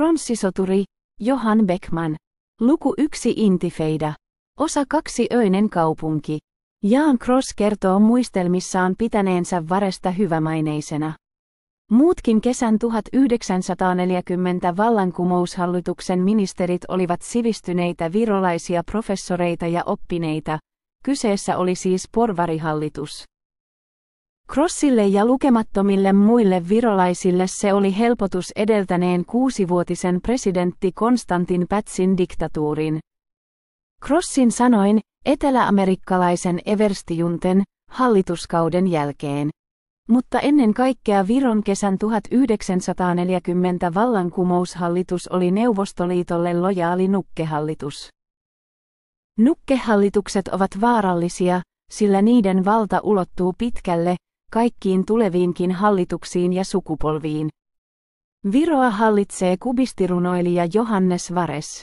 Pronssisoturi, Johann Beckmann. Luku 1 Intifeida. Osa 2 Öinen kaupunki. Jan Cross kertoo muistelmissaan pitäneensä Varesta hyvämaineisena. Muutkin kesän 1940 vallankumoushallituksen ministerit olivat sivistyneitä virolaisia professoreita ja oppineita, kyseessä oli siis porvarihallitus. Crossille ja lukemattomille muille virolaisille se oli helpotus edeltäneen 6-vuotisen presidentti Konstantin Pätsin diktatuurin. Crossin sanoin, eteläamerikkalaisen everstijunten hallituskauden jälkeen. Mutta ennen kaikkea Viron kesän 1940 vallankumoushallitus oli Neuvostoliitolle lojaali nukkehallitus. Nukkehallitukset ovat vaarallisia, sillä niiden valta ulottuu pitkälle, kaikkiin tuleviinkin hallituksiin ja sukupolviin. Viroa hallitsee kubistirunoilija Johannes Vares.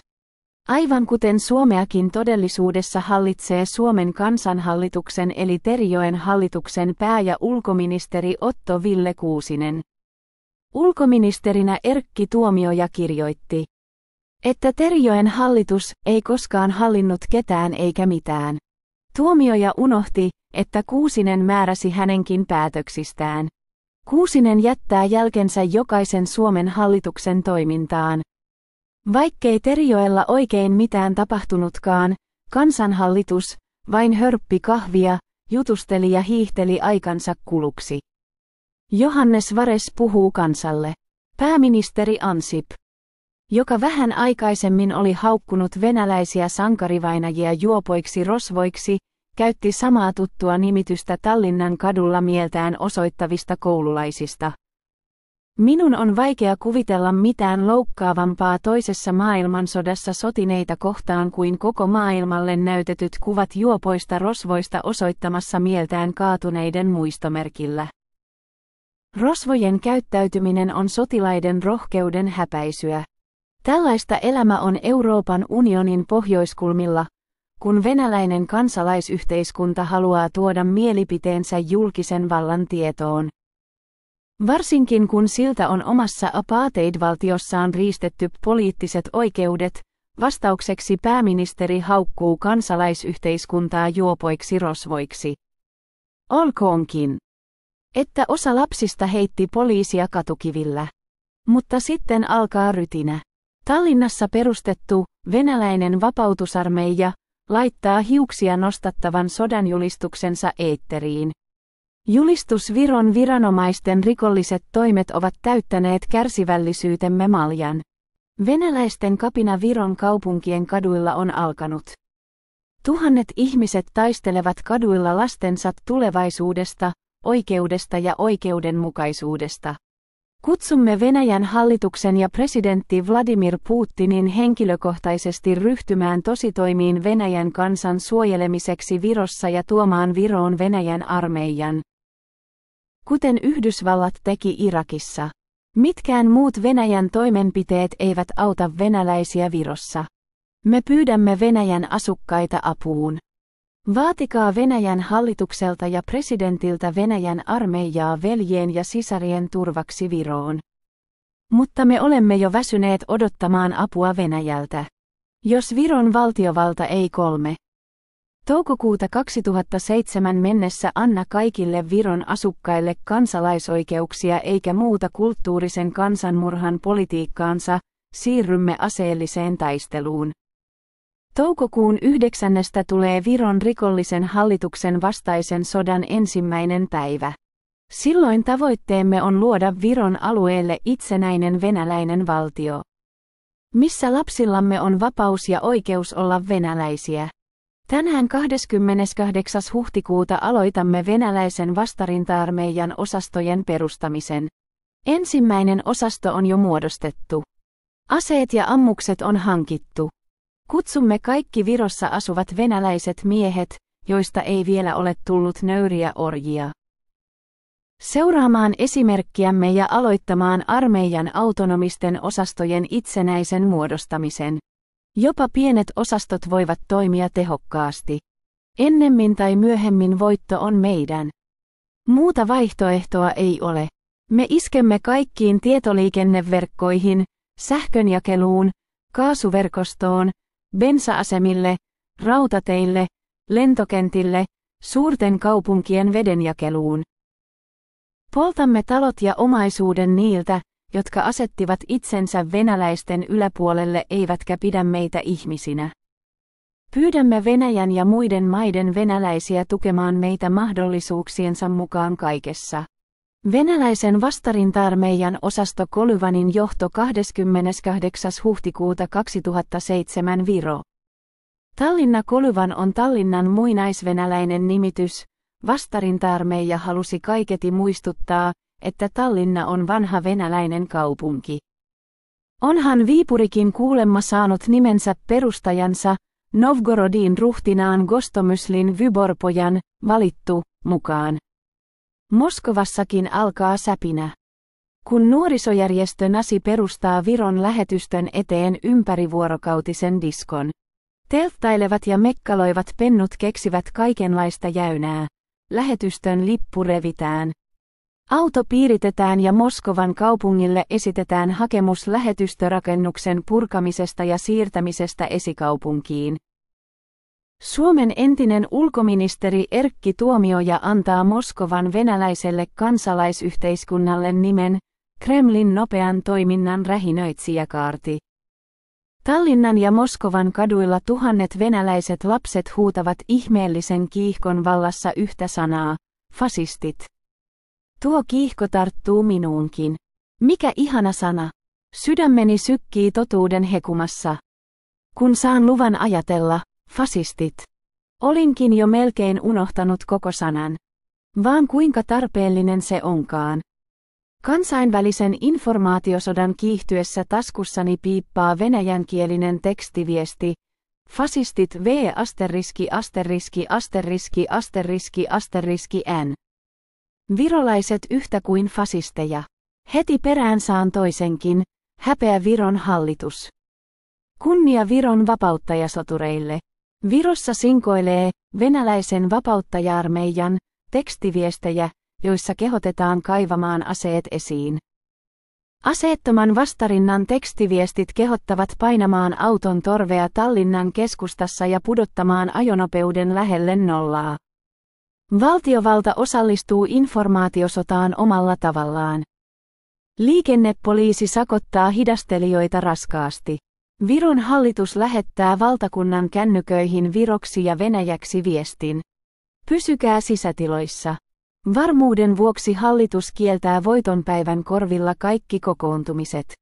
Aivan kuten Suomeakin todellisuudessa hallitsee Suomen kansanhallituksen eli Terijoen hallituksen pää- ja ulkoministeri Otto Ville Kuusinen. Ulkoministerinä Erkki Tuomioja kirjoitti, että Terijoen hallitus ei koskaan hallinnut ketään eikä mitään. Tuomioja unohti, että Kuusinen määräsi hänenkin päätöksistään. Kuusinen jättää jälkensä jokaisen Suomen hallituksen toimintaan. Vaikkei Terijoella oikein mitään tapahtunutkaan, kansanhallitus vain hörppi kahvia, jutusteli ja hiihteli aikansa kuluksi. Johannes Vares puhuu kansalle. Pääministeri Ansip, joka vähän aikaisemmin oli haukkunut venäläisiä sankarivainajia juopoiksi rosvoiksi, käytti samaa tuttua nimitystä Tallinnan kadulla mieltään osoittavista koululaisista. Minun on vaikea kuvitella mitään loukkaavampaa toisessa maailmansodassa sotineita kohtaan kuin koko maailmalle näytetyt kuvat juopoista rosvoista osoittamassa mieltään kaatuneiden muistomerkillä. Rosvojen käyttäytyminen on sotilaiden rohkeuden häpäisyä. Tällaista elämä on Euroopan unionin pohjoiskulmilla, kun venäläinen kansalaisyhteiskunta haluaa tuoda mielipiteensä julkisen vallan tietoon. Varsinkin kun siltä on omassa apartheid-valtiossaan riistetty poliittiset oikeudet, vastaukseksi pääministeri haukkuu kansalaisyhteiskuntaa juopoiksi rosvoiksi. Olkoonkin, että osa lapsista heitti poliisia katukivillä. Mutta sitten alkaa rytinä. Tallinnassa perustettu, venäläinen vapautusarmeija, laittaa hiuksia nostattavan sodanjulistuksensa eetteriin. Julistus Viron viranomaisten rikolliset toimet ovat täyttäneet kärsivällisyytemme maljan. Venäläisten kapina Viron kaupunkien kaduilla on alkanut. Tuhannet ihmiset taistelevat kaduilla lastensa tulevaisuudesta, oikeudesta ja oikeudenmukaisuudesta. Kutsumme Venäjän hallituksen ja presidentti Vladimir Putinin henkilökohtaisesti ryhtymään tositoimiin Venäjän kansan suojelemiseksi Virossa ja tuomaan Viroon Venäjän armeijan. Kuten Yhdysvallat teki Irakissa. Mitkään muut Venäjän toimenpiteet eivät auta venäläisiä Virossa. Me pyydämme Venäjän asukkaita apuun. Vaatikaa Venäjän hallitukselta ja presidentiltä Venäjän armeijaa veljien ja sisarien turvaksi Viroon. Mutta me olemme jo väsyneet odottamaan apua Venäjältä. Jos Viron valtiovalta ei 3. toukokuuta 2007 mennessä anna kaikille Viron asukkaille kansalaisoikeuksia eikä muuta kulttuurisen kansanmurhan politiikkaansa, siirrymme aseelliseen taisteluun. Toukokuun 9. tulee Viron rikollisen hallituksen vastaisen sodan ensimmäinen päivä. Silloin tavoitteemme on luoda Viron alueelle itsenäinen venäläinen valtio, missä lapsillamme on vapaus ja oikeus olla venäläisiä. Tänään 28. huhtikuuta aloitamme venäläisen vastarinta-armeijan osastojen perustamisen. Ensimmäinen osasto on jo muodostettu. Aseet ja ammukset on hankittu. Kutsumme kaikki Virossa asuvat venäläiset miehet, joista ei vielä ole tullut nöyriä orjia, seuraamaan esimerkkiämme ja aloittamaan armeijan autonomisten osastojen itsenäisen muodostamisen. Jopa pienet osastot voivat toimia tehokkaasti. Ennemmin tai myöhemmin voitto on meidän. Muuta vaihtoehtoa ei ole. Me iskemme kaikkiin tietoliikenneverkkoihin, sähkönjakeluun, kaasuverkostoon, bensa-asemille, rautateille, lentokentille, suurten kaupunkien vedenjakeluun. Poltamme talot ja omaisuuden niiltä, jotka asettivat itsensä venäläisten yläpuolelle eivätkä pidä meitä ihmisinä. Pyydämme Venäjän ja muiden maiden venäläisiä tukemaan meitä mahdollisuuksiensa mukaan kaikessa. Venäläisen vastarinta-armeijan osasto Kolyvanin johto 28. huhtikuuta 2007 Viro. Tallinna Kolyvan on Tallinnan muinaisvenäläinen nimitys. Vastarinta-armeija halusi kaiketi muistuttaa, että Tallinna on vanha venäläinen kaupunki. Onhan Viipurikin kuulemma saanut nimensä perustajansa, Novgorodin ruhtinaan Gostomyslin Vyborpojan, valittu, mukaan. Moskovassakin alkaa säpinä. Kun nuorisojärjestö Nasi perustaa Viron lähetystön eteen ympärivuorokautisen diskon. Telttailevat ja mekkaloivat pennut keksivät kaikenlaista jäynää. Lähetystön lippu revitään. Auto piiritetään ja Moskovan kaupungille esitetään hakemus lähetystörakennuksen purkamisesta ja siirtämisestä esikaupunkiin. Suomen entinen ulkoministeri Erkki Tuomioja antaa Moskovan venäläiselle kansalaisyhteiskunnalle nimen Kremlin nopean toiminnan rähinöitsijäkaarti. Tallinnan ja Moskovan kaduilla tuhannet venäläiset lapset huutavat ihmeellisen kiihkon vallassa yhtä sanaa, fasistit. Tuo kiihko tarttuu minuunkin. Mikä ihana sana. Sydämeni sykkii totuuden hekumassa. Kun saan luvan ajatella, fasistit. Olinkin jo melkein unohtanut koko sanan. Vaan kuinka tarpeellinen se onkaan. Kansainvälisen informaatiosodan kiihtyessä taskussani piippaa venäjänkielinen tekstiviesti. Fasistit n. Virolaiset yhtä kuin fasisteja. Heti perään saan toisenkin, häpeä Viron hallitus. Kunnia Viron vapauttajasotureille. Virossa sinkoilee venäläisen vapauttaja-armeijan tekstiviestejä, joissa kehotetaan kaivamaan aseet esiin. Aseettoman vastarinnan tekstiviestit kehottavat painamaan auton torvea Tallinnan keskustassa ja pudottamaan ajonopeuden lähelle nollaa. Valtiovalta osallistuu informaatiosotaan omalla tavallaan. Liikennepoliisi sakottaa hidastelijoita raskaasti. Viron hallitus lähettää valtakunnan kännyköihin viroksi ja venäjäksi viestin. Pysykää sisätiloissa. Varmuuden vuoksi hallitus kieltää voitonpäivän korvilla kaikki kokoontumiset.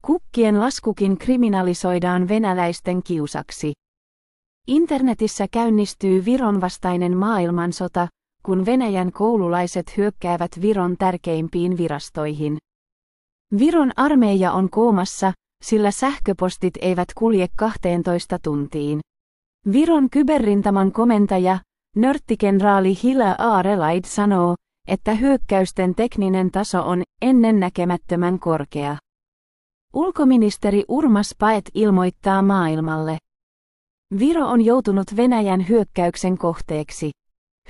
Kukkien laskukin kriminalisoidaan venäläisten kiusaksi. Internetissä käynnistyy Viron vastainen maailmansota, kun Venäjän koululaiset hyökkäävät Viron tärkeimpiin virastoihin. Viron armeija on koomassa, sillä sähköpostit eivät kulje 12 tuntiin. Viron kyberrintaman komentaja, nörttikenraali Hila Aarelaid sanoo, että hyökkäysten tekninen taso on ennennäkemättömän korkea. Ulkoministeri Urmas Paet ilmoittaa maailmalle. Viro on joutunut Venäjän hyökkäyksen kohteeksi.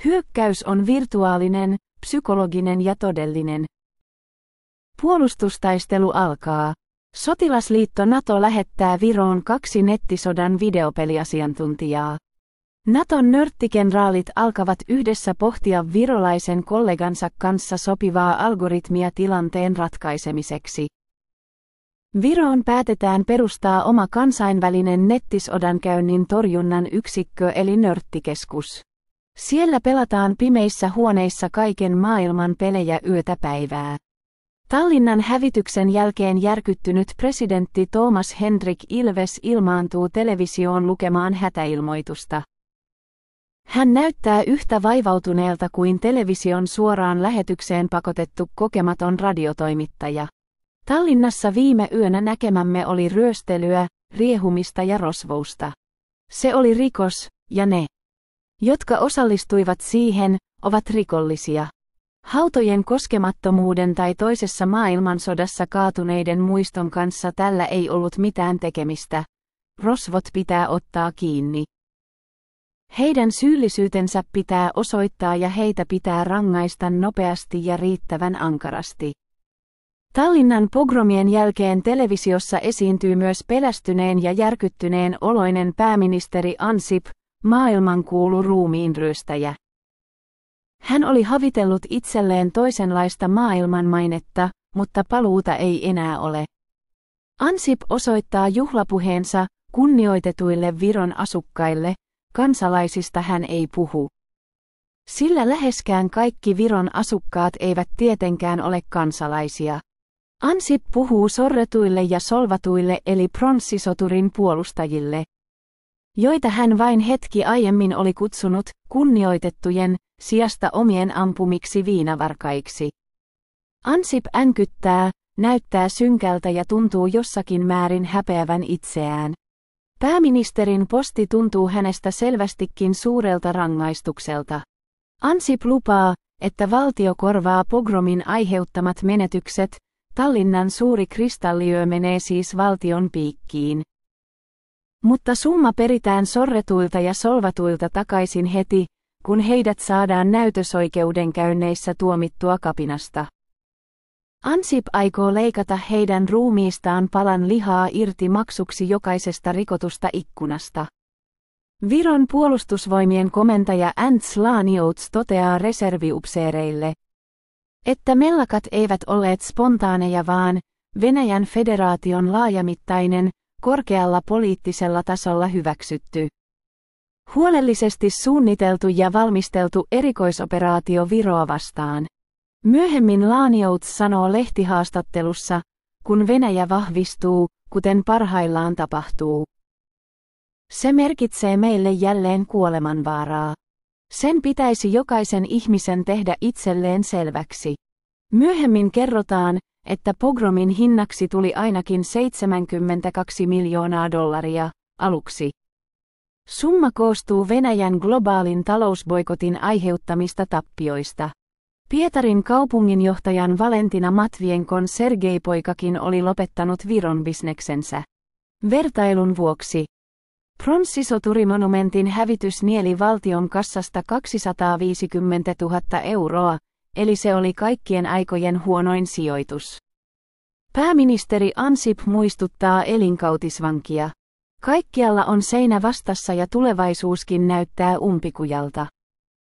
Hyökkäys on virtuaalinen, psykologinen ja todellinen. Puolustustaistelu alkaa. Sotilasliitto NATO lähettää Viroon 2 nettisodan videopeliasiantuntijaa. Naton nörttikenraalit alkavat yhdessä pohtia virolaisen kollegansa kanssa sopivaa algoritmia tilanteen ratkaisemiseksi. Viroon päätetään perustaa oma kansainvälinen nettisodankäynnin torjunnan yksikkö eli nörttikeskus. Siellä pelataan pimeissä huoneissa kaiken maailman pelejä yötä päivää. Tallinnan hävityksen jälkeen järkyttynyt presidentti Thomas Hendrik Ilves ilmaantuu televisioon lukemaan hätäilmoitusta. Hän näyttää yhtä vaivautuneelta kuin television suoraan lähetykseen pakotettu kokematon radiotoimittaja. Tallinnassa viime yönä näkemämme oli ryöstelyä, riehumista ja rosvousta. Se oli rikos, ja ne, jotka osallistuivat siihen, ovat rikollisia. Hautojen koskemattomuuden tai toisessa maailmansodassa kaatuneiden muiston kanssa tällä ei ollut mitään tekemistä. Rosvot pitää ottaa kiinni. Heidän syyllisyytensä pitää osoittaa ja heitä pitää rangaista nopeasti ja riittävän ankarasti. Tallinnan pogromien jälkeen televisiossa esiintyy myös pelästyneen ja järkyttyneen oloinen pääministeri Ansip, maailmankuulu ruumiinryöstäjä. Hän oli havitellut itselleen toisenlaista maailmanmainetta, mutta paluuta ei enää ole. Ansip osoittaa juhlapuheensa kunnioitetuille Viron asukkaille, kansalaisista hän ei puhu. Sillä läheskään kaikki Viron asukkaat eivät tietenkään ole kansalaisia. Ansip puhuu sorretuille ja solvatuille eli pronssisoturin puolustajille, joita hän vain hetki aiemmin oli kutsunut kunnioitettujen sijasta omien ampumiksi viinavarkaiksi. Ansip änkyttää, näyttää synkältä ja tuntuu jossakin määrin häpeävän itseään. Pääministerin posti tuntuu hänestä selvästikin suurelta rangaistukselta. Ansip lupaa, että valtio korvaa pogromin aiheuttamat menetykset, Tallinnan suuri kristalliyö menee siis valtion piikkiin. Mutta summa peritään sorretuilta ja solvatuilta takaisin heti, kun heidät saadaan näytösoikeudenkäynneissä tuomittua kapinasta. Ansip aikoo leikata heidän ruumiistaan palan lihaa irti maksuksi jokaisesta rikotusta ikkunasta. Viron puolustusvoimien komentaja Ants Laaniots toteaa reserviupseereille, että mellakat eivät olleet spontaaneja vaan Venäjän federaation laajamittainen, korkealla poliittisella tasolla hyväksytty, huolellisesti suunniteltu ja valmisteltu erikoisoperaatio Viroa vastaan. Myöhemmin Laaniots sanoo lehtihaastattelussa, kun Venäjä vahvistuu, kuten parhaillaan tapahtuu. Se merkitsee meille jälleen kuolemanvaaraa. Sen pitäisi jokaisen ihmisen tehdä itselleen selväksi. Myöhemmin kerrotaan, että pogromin hinnaksi tuli ainakin $72 miljoonaa aluksi. Summa koostuu Venäjän globaalin talousboikotin aiheuttamista tappioista. Pietarin kaupunginjohtajan Valentina Matvijenkon Sergei-poikakin oli lopettanut Viron bisneksensä. Vertailun vuoksi pronssisoturi-monumentin hävitys nieli valtion kassasta 250 000 euroa, eli se oli kaikkien aikojen huonoin sijoitus. Pääministeri Ansip muistuttaa elinkautisvankia. Kaikkialla on seinä vastassa ja tulevaisuuskin näyttää umpikujalta.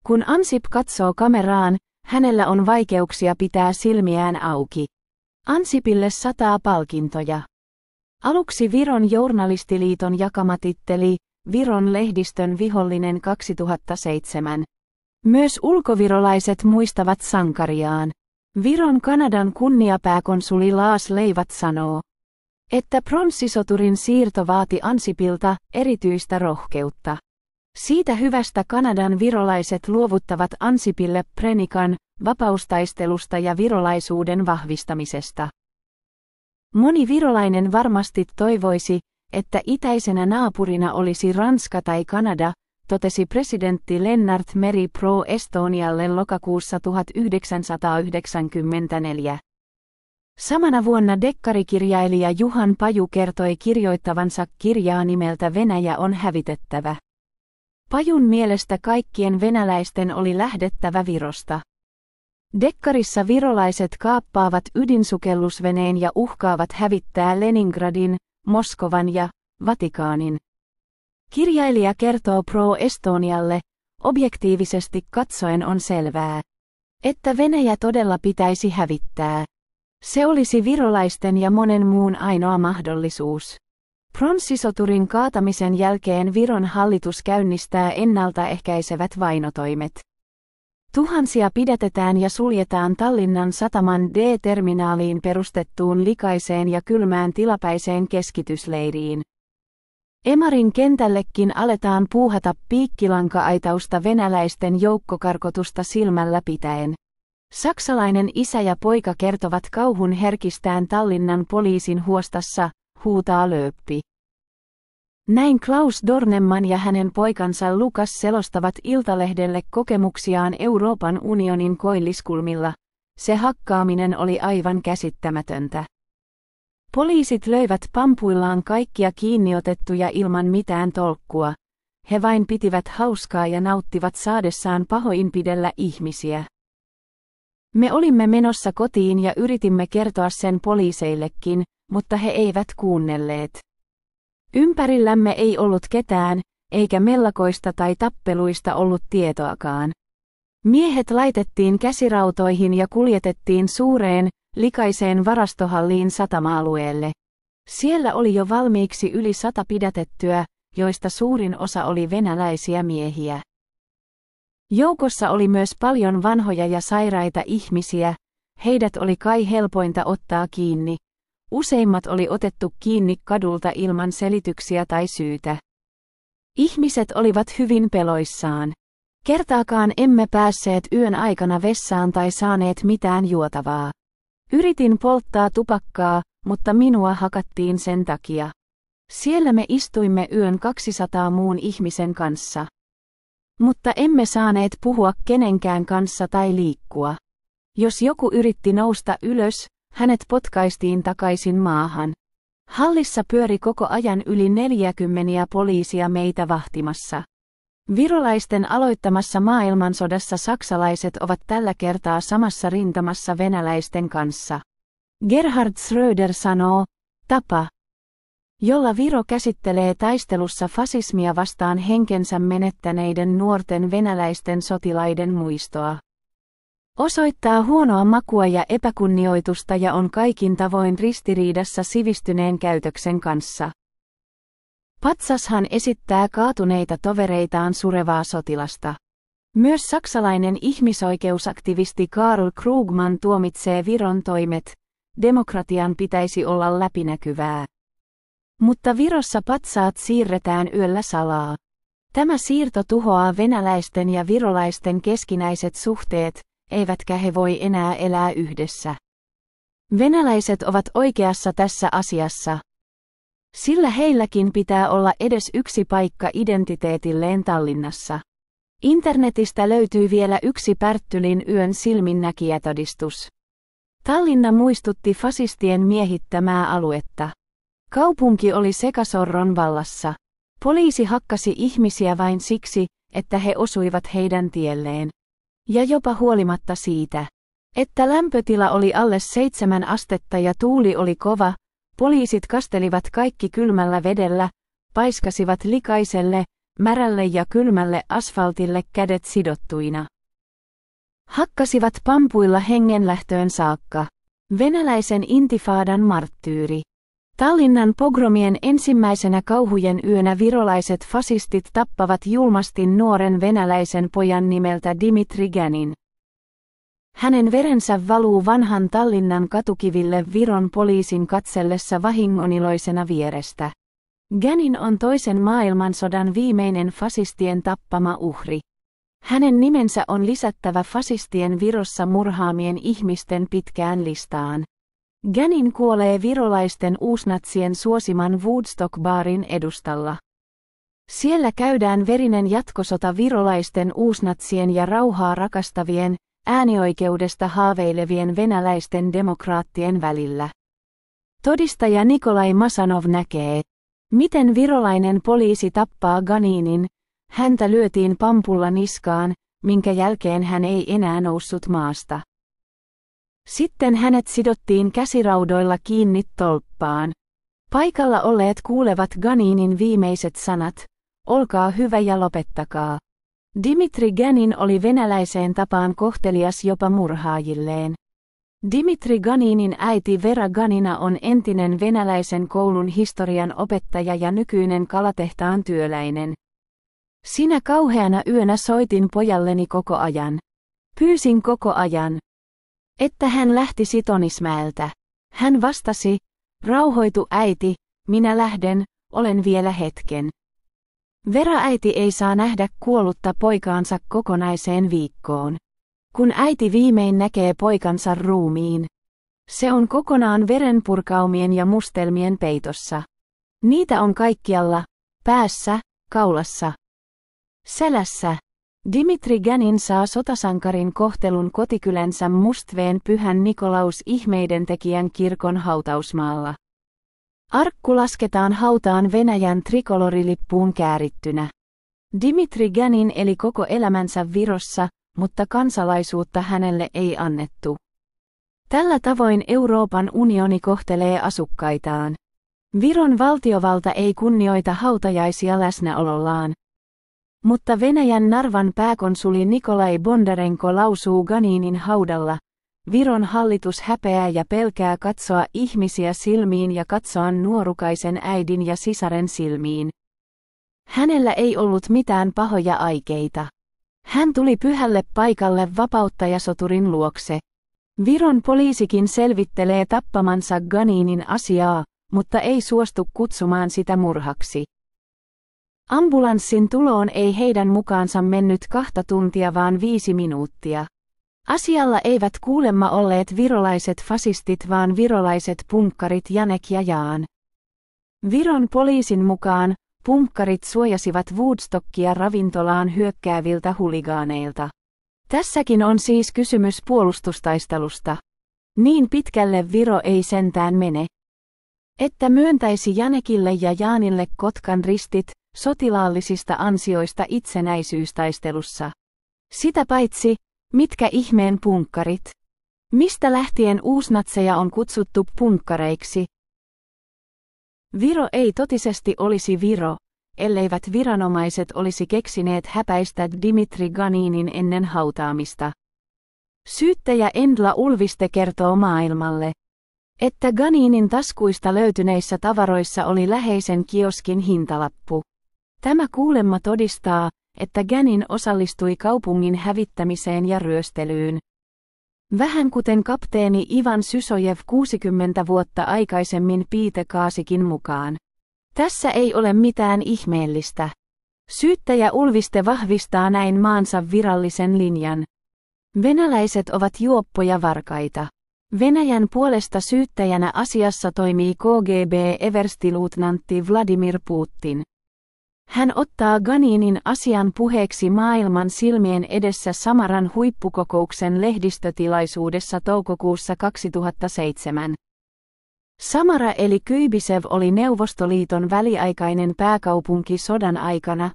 Kun Ansip katsoo kameraan, hänellä on vaikeuksia pitää silmiään auki. Ansipille sataa palkintoja. Aluksi Viron journalistiliiton jakama titteli, Viron lehdistön vihollinen 2007. Myös ulkovirolaiset muistavat sankariaan. Viron Kanadan kunniapääkonsuli Laas Leivat sanoo, että pronssisoturin siirto vaati Ansipilta erityistä rohkeutta. Siitä hyvästä Kanadan virolaiset luovuttavat Ansipille predikan vapaustaistelusta ja virolaisuuden vahvistamisesta. Moni virolainen varmasti toivoisi, että itäisenä naapurina olisi Ranska tai Kanada, totesi presidentti Lennart Meri Pro Estonialle lokakuussa 1994. Samana vuonna dekkarikirjailija Juhan Paju kertoi kirjoittavansa kirjaa nimeltä Venäjä on hävitettävä. Pajun mielestä kaikkien venäläisten oli lähdettävä Virosta. Dekkarissa virolaiset kaappaavat ydinsukellusveneen ja uhkaavat hävittää Leningradin, Moskovan ja Vatikaanin. Kirjailija kertoo Pro Estonialle, objektiivisesti katsoen on selvää, että Venäjä todella pitäisi hävittää. Se olisi virolaisten ja monen muun ainoa mahdollisuus. Pronssisoturin kaatamisen jälkeen Viron hallitus käynnistää ennaltaehkäisevät vainotoimet. Tuhansia pidätetään ja suljetaan Tallinnan sataman D-terminaaliin perustettuun likaiseen ja kylmään tilapäiseen keskitysleiriin. Emarin kentällekin aletaan puuhata piikkilanka-aitausta venäläisten joukkokarkotusta silmällä pitäen. Saksalainen isä ja poika kertovat kauhun herkistään Tallinnan poliisin huostassa, huutaa Lööppi. Näin Klaus Dornemann ja hänen poikansa Lukas selostavat Iltalehdelle kokemuksiaan Euroopan unionin koilliskulmilla. Se hakkaaminen oli aivan käsittämätöntä. Poliisit löivät pampuillaan kaikkia kiinniotettuja ilman mitään tolkkua. He vain pitivät hauskaa ja nauttivat saadessaan pahoinpidellä ihmisiä. Me olimme menossa kotiin ja yritimme kertoa sen poliiseillekin, mutta he eivät kuunnelleet. Ympärillämme ei ollut ketään, eikä mellakoista tai tappeluista ollut tietoakaan. Miehet laitettiin käsirautoihin ja kuljetettiin suureen, likaiseen varastohalliin satama-alueelle. Siellä oli jo valmiiksi yli 100 pidätettyä, joista suurin osa oli venäläisiä miehiä. Joukossa oli myös paljon vanhoja ja sairaita ihmisiä, heidät oli kai helpointa ottaa kiinni. Useimmat oli otettu kiinni kadulta ilman selityksiä tai syytä. Ihmiset olivat hyvin peloissaan. Kertaakaan emme päässeet yön aikana vessaan tai saaneet mitään juotavaa. Yritin polttaa tupakkaa, mutta minua hakattiin sen takia. Siellä me istuimme yön 200 muun ihmisen kanssa. Mutta emme saaneet puhua kenenkään kanssa tai liikkua. Jos joku yritti nousta ylös, hänet potkaistiin takaisin maahan. Hallissa pyöri koko ajan yli 40 poliisia meitä vahtimassa. Virolaisten aloittamassa maailmansodassa saksalaiset ovat tällä kertaa samassa rintamassa venäläisten kanssa. Gerhard Schröder sanoo, tapa, jolla Viro käsittelee taistelussa fasismia vastaan henkensä menettäneiden nuorten venäläisten sotilaiden muistoa. Osoittaa huonoa makua ja epäkunnioitusta ja on kaikin tavoin ristiriidassa sivistyneen käytöksen kanssa. Patsashan esittää kaatuneita tovereitaan surevaa sotilasta. Myös saksalainen ihmisoikeusaktivisti Karl Krugman tuomitsee Viron toimet, demokratian pitäisi olla läpinäkyvää. Mutta Virossa patsaat siirretään yöllä salaa. Tämä siirto tuhoaa venäläisten ja virolaisten keskinäiset suhteet, eivätkä he voi enää elää yhdessä. Venäläiset ovat oikeassa tässä asiassa. Sillä heilläkin pitää olla edes yksi paikka identiteetilleen Tallinnassa. Internetistä löytyy vielä yksi Pärttylin yön silminnäkijätodistus. Tallinna muistutti fasistien miehittämää aluetta. Kaupunki oli sekasorron vallassa. Poliisi hakkasi ihmisiä vain siksi, että he osuivat heidän tielleen. Ja jopa huolimatta siitä, että lämpötila oli alle 7 astetta ja tuuli oli kova, poliisit kastelivat kaikki kylmällä vedellä, paiskasivat likaiselle, märälle ja kylmälle asfaltille kädet sidottuina. Hakkasivat pampuilla hengenlähtöön saakka. Venäläisen intifadan marttyyri. Tallinnan pogromien ensimmäisenä kauhujen yönä virolaiset fasistit tappavat julmasti nuoren venäläisen pojan nimeltä Dimitri Ganin. Hänen verensä valuu vanhan Tallinnan katukiville Viron poliisin katsellessa vahingoniloisena vierestä. Ganin on toisen maailmansodan viimeinen fasistien tappama uhri. Hänen nimensä on lisättävä fasistien Virossa murhaamien ihmisten pitkään listaan. Ganin kuolee virolaisten uusnatsien suosiman Woodstock-baarin edustalla. Siellä käydään verinen jatkosota virolaisten uusnatsien ja rauhaa rakastavien, äänioikeudesta haaveilevien venäläisten demokraattien välillä. Todistaja Nikolai Masanov näkee, miten virolainen poliisi tappaa Ganinin, häntä lyötiin pampulla niskaan, minkä jälkeen hän ei enää noussut maasta. Sitten hänet sidottiin käsiraudoilla kiinni tolppaan. Paikalla olleet kuulevat Ganinin viimeiset sanat, olkaa hyvä ja lopettakaa. Dimitri Ganin oli venäläiseen tapaan kohtelias jopa murhaajilleen. Dimitri Ganinin äiti Vera Ganina on entinen venäläisen koulun historian opettaja ja nykyinen kalatehtaan työläinen. Sinä kauheana yönä soitin pojalleni koko ajan. Pyysin koko ajan, että hän lähtisi Tonismäeltä. Hän vastasi, rauhoitu äiti, minä lähden, olen vielä hetken. Vera-äiti ei saa nähdä kuollutta poikaansa kokonaiseen viikkoon. Kun äiti viimein näkee poikansa ruumiin, se on kokonaan verenpurkaumien ja mustelmien peitossa. Niitä on kaikkialla, päässä, kaulassa, selässä. Dimitri Ganin saa sotasankarin kohtelun kotikylänsä Mustveen Pyhän Nikolaus ihmeidentekijän kirkon hautausmaalla. Arkku lasketaan hautaan Venäjän trikolorilippuun käärittynä. Dimitri Ganin eli koko elämänsä Virossa, mutta kansalaisuutta hänelle ei annettu. Tällä tavoin Euroopan unioni kohtelee asukkaitaan. Viron valtiovalta ei kunnioita hautajaisia läsnäolollaan. Mutta Venäjän Narvan pääkonsuli Nikolai Bondarenko lausuu Ganinin haudalla, Viron hallitus häpeää ja pelkää katsoa ihmisiä silmiin ja katsoa nuorukaisen äidin ja sisaren silmiin. Hänellä ei ollut mitään pahoja aikeita. Hän tuli pyhälle paikalle vapauttajasoturin luokse. Viron poliisikin selvittelee tappamansa Ganinin asiaa, mutta ei suostu kutsumaan sitä murhaksi. Ambulanssin tuloon ei heidän mukaansa mennyt 2 tuntia vaan 5 minuuttia. Asialla eivät kuulemma olleet virolaiset fasistit vaan virolaiset punkkarit Janek ja Jaan. Viron poliisin mukaan punkkarit suojasivat Woodstockia ravintolaan hyökkääviltä huligaaneilta. Tässäkin on siis kysymys puolustustaistelusta. Niin pitkälle Viro ei sentään mene, että myöntäisi Janekille ja Jaanille Kotkan ristit sotilaallisista ansioista itsenäisyystaistelussa. Sitä paitsi, mitkä ihmeen punkkarit? Mistä lähtien uusnatseja on kutsuttu punkkareiksi? Viro ei totisesti olisi Viro, elleivät viranomaiset olisi keksineet häpäistä Dmitri Ganinin ennen hautaamista. Syyttäjä Endla Ulviste kertoo maailmalle, että Ganinin taskuista löytyneissä tavaroissa oli läheisen kioskin hintalappu. Tämä kuulemma todistaa, että Ganin osallistui kaupungin hävittämiseen ja ryöstelyyn. Vähän kuten kapteeni Ivan Sysojev 60 vuotta aikaisemmin Piitekaasikin mukaan. Tässä ei ole mitään ihmeellistä. Syyttäjä Ulviste vahvistaa näin maansa virallisen linjan. Venäläiset ovat juoppoja varkaita. Venäjän puolesta syyttäjänä asiassa toimii KGB-everstiluutnantti Vladimir Putin. Hän ottaa Ganinin asian puheeksi maailman silmien edessä Samaran huippukokouksen lehdistötilaisuudessa toukokuussa 2007. Samara eli Kyibisev oli Neuvostoliiton väliaikainen pääkaupunki sodan aikana,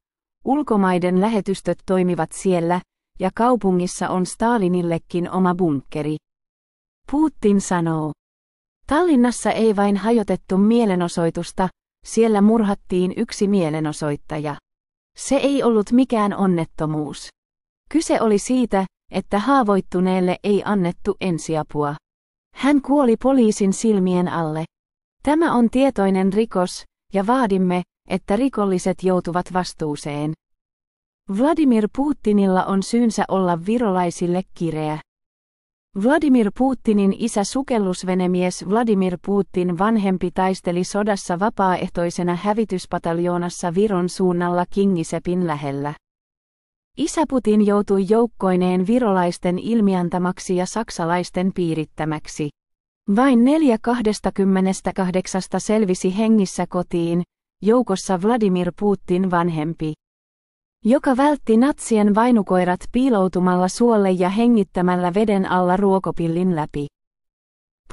ulkomaiden lähetystöt toimivat siellä, ja kaupungissa on Stalinillekin oma bunkkeri. Putin sanoo. Tallinnassa ei vain hajotettu mielenosoitusta, siellä murhattiin 1 mielenosoittaja. Se ei ollut mikään onnettomuus. Kyse oli siitä, että haavoittuneelle ei annettu ensiapua. Hän kuoli poliisin silmien alle. Tämä on tietoinen rikos, ja vaadimme, että rikolliset joutuvat vastuuseen. Vladimir Putinilla on syynsä olla virolaisille kireä. Vladimir Putinin isä sukellusvenemies Vladimir Putin vanhempi taisteli sodassa vapaaehtoisena hävityspataljoonassa Viron suunnalla Kingisepin lähellä. Isä Putin joutui joukkoineen virolaisten ilmiantamaksi ja saksalaisten piirittämäksi. Vain 4/28 selvisi hengissä kotiin, joukossa Vladimir Putin vanhempi, joka vältti natsien vainukoirat piiloutumalla suolle ja hengittämällä veden alla ruokopillin läpi.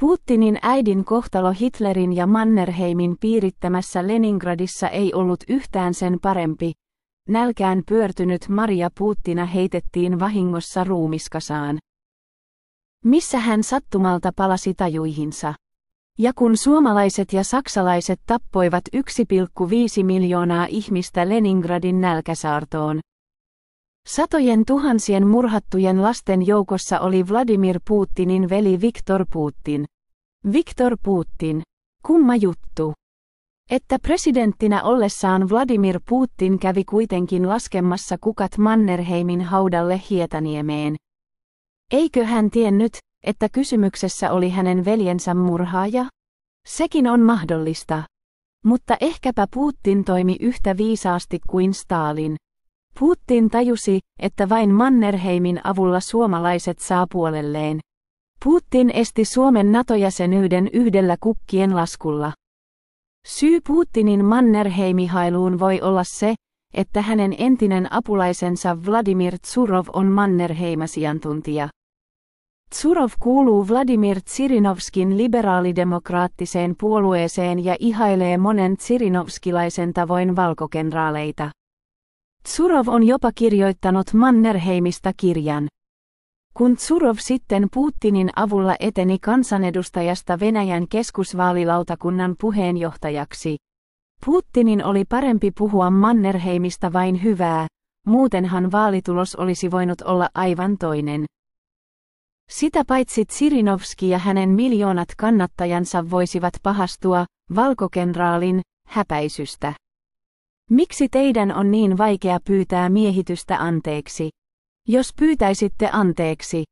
Putinin äidin kohtalo Hitlerin ja Mannerheimin piirittämässä Leningradissa ei ollut yhtään sen parempi. Nälkään pyörtynyt Maria Putina heitettiin vahingossa ruumiskasaan, missä hän sattumalta palasi tajuihinsa. Ja kun suomalaiset ja saksalaiset tappoivat 1,5 miljoonaa ihmistä Leningradin nälkäsaartoon, satojen tuhansien murhattujen lasten joukossa oli Vladimir Putinin veli Viktor Putin. Viktor Putin. Kumma juttu. Että presidenttinä ollessaan Vladimir Putin kävi kuitenkin laskemassa kukat Mannerheimin haudalle Hietaniemeen. Eikö hän tiennyt, että kysymyksessä oli hänen veljensä murhaaja? Sekin on mahdollista. Mutta ehkäpä Putin toimi yhtä viisaasti kuin Stalin. Putin tajusi, että vain Mannerheimin avulla suomalaiset saa puolelleen. Putin esti Suomen NATO-jäsenyyden yhdellä kukkien laskulla. Syy Putinin Mannerheimihailuun voi olla se, että hänen entinen apulaisensa Vladimir Zurov on Mannerheim-asiantuntija. Zurov kuuluu Vladimir Zhirinovskin liberaalidemokraattiseen puolueeseen ja ihailee monen zhirinovskilaisen tavoin valkokenraaleita. Zurov on jopa kirjoittanut Mannerheimista kirjan. Kun Zurov sitten Putinin avulla eteni kansanedustajasta Venäjän keskusvaalilautakunnan puheenjohtajaksi. Putinin oli parempi puhua Mannerheimista vain hyvää, muutenhan vaalitulos olisi voinut olla aivan toinen. Sitä paitsi Zhirinovski ja hänen miljoonat kannattajansa voisivat pahastua valkokenraalin häpäisystä. Miksi teidän on niin vaikea pyytää miehitystä anteeksi? Jos pyytäisitte anteeksi,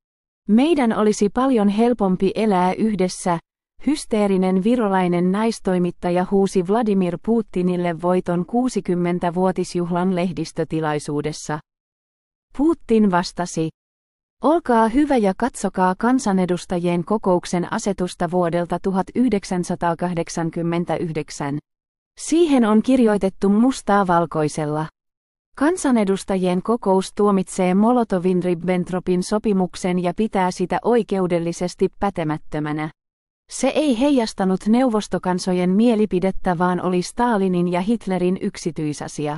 meidän olisi paljon helpompi elää yhdessä, hysteerinen virolainen naistoimittaja huusi Vladimir Putinille voiton 60-vuotisjuhlan lehdistötilaisuudessa. Putin vastasi: olkaa hyvä ja katsokaa kansanedustajien kokouksen asetusta vuodelta 1989. Siihen on kirjoitettu mustaa valkoisella. Kansanedustajien kokous tuomitsee Molotovin-Ribbentropin sopimuksen ja pitää sitä oikeudellisesti pätemättömänä. Se ei heijastanut neuvostokansojen mielipidettä, vaan oli Stalinin ja Hitlerin yksityisasia.